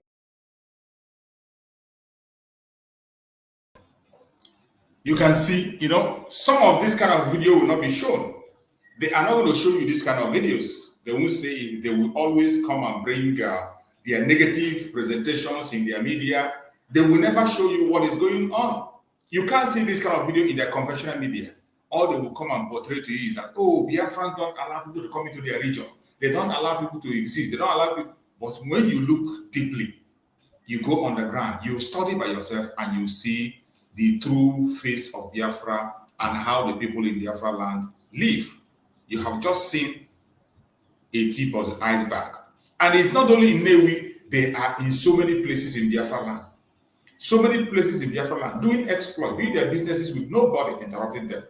You can see, you know, some of this kind of video will not be shown. They are not going to show you this kind of videos. They won't say, they will always come and bring their negative presentations in their media. They will never show you what is going on. You can't see this kind of video in their conventional media. all they will come and portray to you is that, oh, Biafrans don't allow people to come into their region. They don't allow people to exist. They don't allow people. But when you look deeply, you go on the ground, you study by yourself, and you see the true face of Biafra and how the people in Biafra land live. You have just seen a tip of the iceberg. And it's not only in Newi, they are in so many places in Biafra land. So many places in Biafra land doing exploit, doing their businesses with nobody interrupting them.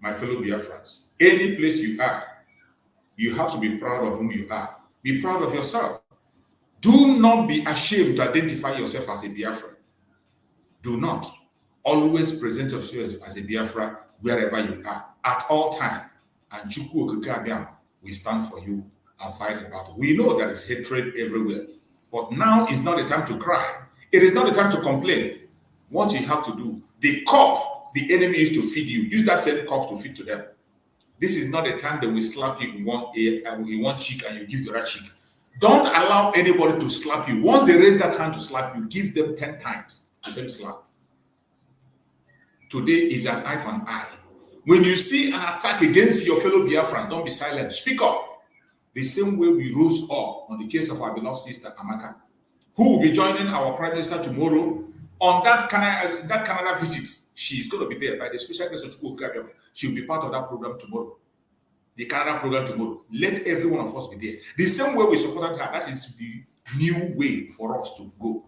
My fellow Biafrans, any place you are, you have to be proud of whom you are. Be proud of yourself. Do not be ashamed to identify yourself as a Biafran. Do not. Always present yourself as a Biafra wherever you are, at all times. And Njoku Okeke we stand for you and fight a battle. We know there is hatred everywhere, but now is not the time to cry. It is not the time to complain. What you have to do, the cup the enemy used to feed you, use that same cup to feed to them. This is not the time that we slap you in one ear and in one cheek and you give the right cheek. Don't allow anybody to slap you. Once they raise that hand to slap you, give them 10 times the same slap. Today is an eye for an eye. When you see an attack against your fellow Biafran, don't be silent. Speak up. The same way we rose up on the case of our beloved sister Amaka, who will be joining our Prime Minister tomorrow on that Canada visit. She's going to be there by the special grace of Njoku Okeke. She'll be part of that program tomorrow. The Canada program tomorrow. Let every one of us be there. The same way we supported her, that is the new way for us to go.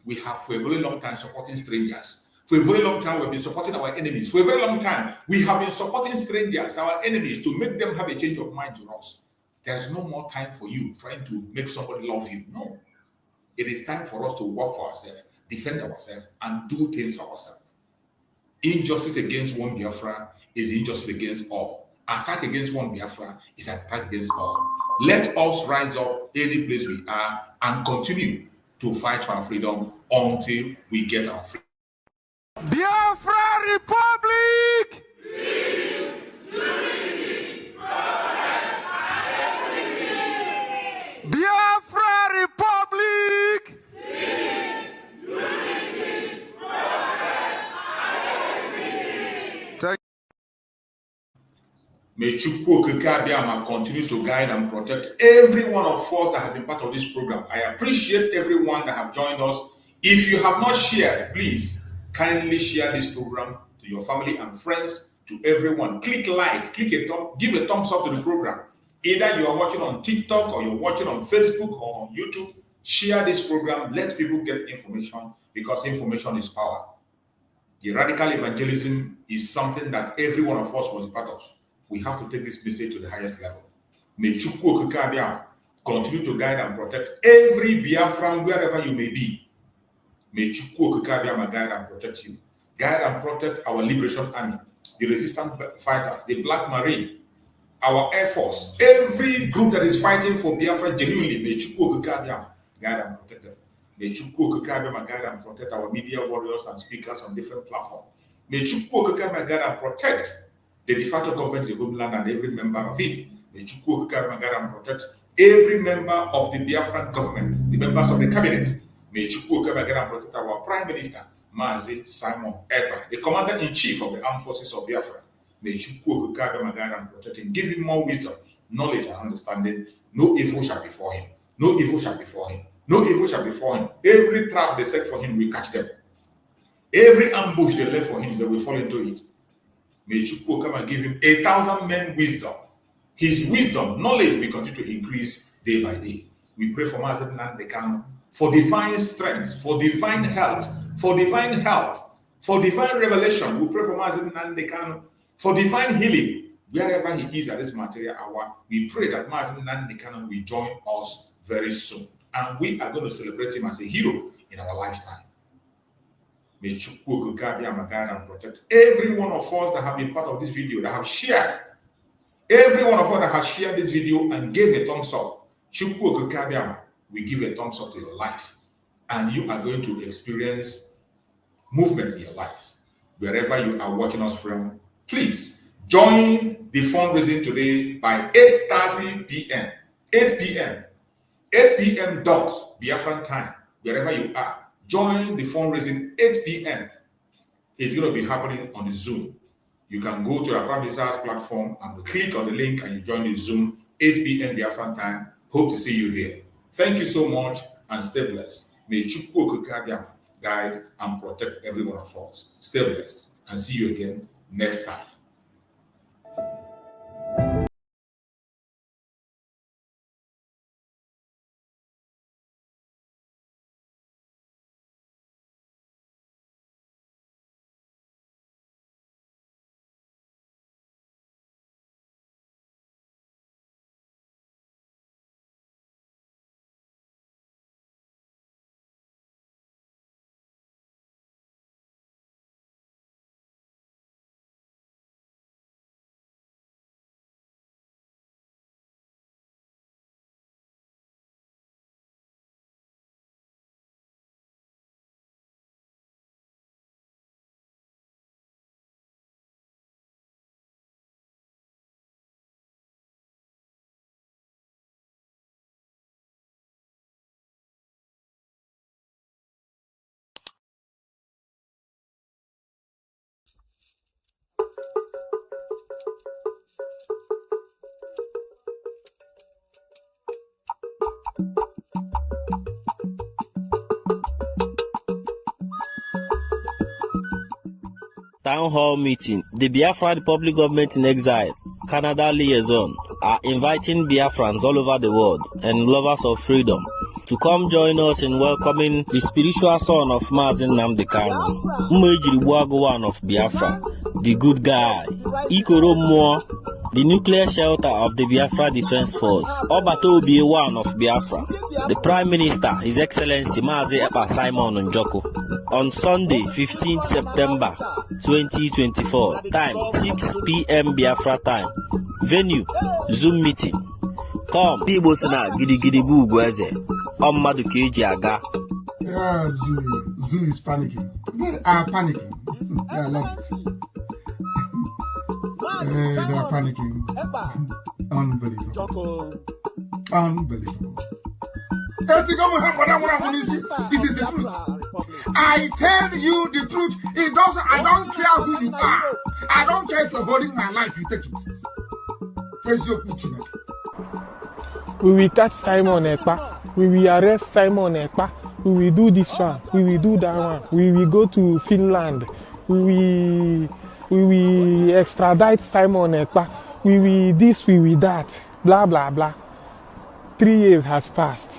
We have for a very long time supporting strangers. For a very long time, we've been supporting our enemies. For a very long time, we have been supporting strangers, our enemies, to make them have a change of mind to us. There's no more time for you trying to make somebody love you. No. It is time for us to work for ourselves, defend ourselves, and do things for ourselves. Injustice against one Biafra is injustice against all. Attack against one Biafra is attack against all. Let us rise up any place we are and continue to fight for our freedom until we get our freedom. Biafra Republic! Biafra Republic! May Njoku Okeke continue to guide and protect every one of us that have been part of this program. I appreciate everyone that have joined us. If you have not shared, please kindly share this program to your family and friends, to everyone. Click like, click a thumb, give a thumbs up to the program. Either you are watching on TikTok or you're watching on Facebook or on YouTube. Share this program. Let people get information, because information is power. The radical evangelism is something that every one of us was a part of. We have to take this message to the highest level. May Njoku Okeke continue to guide and protect every Biafran wherever you may be. May Njoku Okeke guide and protect you. Guide and protect our Liberation Army, the resistance fighters, the Black Marine, our Air Force, every group that is fighting for Biafra genuinely. May Njoku Okeke guide and protect them. May Njoku Okeke guide and protect our media warriors and speakers on different platforms. May Njoku Okeke guide and protect the de facto government, the homeland, and every member of it. May Njoku Okeke guide and protect every member of the Biafran government, the members of the cabinet. May Njoku Okeke guide and protect our Prime Minister, Mazi Simon Ekpa, the Commander-in-Chief of the Armed Forces of Biafra. May Njoku Okeke guide and protect him, give him more wisdom, knowledge, and understanding. No evil shall befall him. No evil shall befall him. No evil shall befall him. Every trap they set for him, we catch them. Every ambush they left for him, they will fall into it. May Njoku Okeke give him 1,000 men wisdom. His wisdom, knowledge will continue to increase day by day. We pray for Mazi Nnamdi Kanu for divine strength, for divine health, for divine health, for divine revelation. We pray for Mazi Nnamdi Kanu for divine healing wherever he is at this material hour. We pray that Mazi Nnamdi Kanu will join us very soon, and we are going to celebrate him as a hero in our lifetime. May Njoku Okeke guide and protect every one of us that have been part of this video, that have shared. Every one of us that has shared this video and gave a thumbs up. Njoku Okeke will give a thumbs up to your life, and you are going to experience movement in your life. Wherever you are watching us from, please join the fundraising today by 8:30 p.m. 8 p.m. 8 p.m. dot Biafran time. Wherever you are, join the fundraising 8 p.m. is going to be happening on the Zoom. You can go to the Apprentice's platform and click on the link and you join the Zoom 8 p.m. Biafran time. Hope to see you there. Thank you so much and stay blessed. May Chukwu guide and protect every one of us. Stay blessed and see you again next time. Town hall meeting. The Biafra Republic government in exile, Canada liaison, are inviting Biafrans all over the world and lovers of freedom to come join us in welcoming the spiritual son of Mazen Nnamdi Kanu, one of Biafra, the good guy, Ikoro Moore, the nuclear shelter of the Biafra Defense Force, Obato one of Biafra, the Prime Minister, His Excellency Ekpa Simon Njoku, on Sunday, 15th September 2024, time 6 p.m. Biafra time, venue, Zoom meeting. Come, Igbo Sina Gidi Bugweze, Ommadu Keji Aga. Yeah, Zoo is panicking. They are panicking. I love it. They are panicking. Unbelievable. Unbelievable. It is the truth. I tell you the truth. It doesn't. I don't care who you are. I don't care if you're holding my life. You take it. Here's your picture. We will catch Simon Ekpa. We will arrest Simon Ekpa. We will do this one. We will do that one. We will go to Finland. We will extradite Simon Ekpa. We will this. We will that. Blah blah blah. 3 years has passed.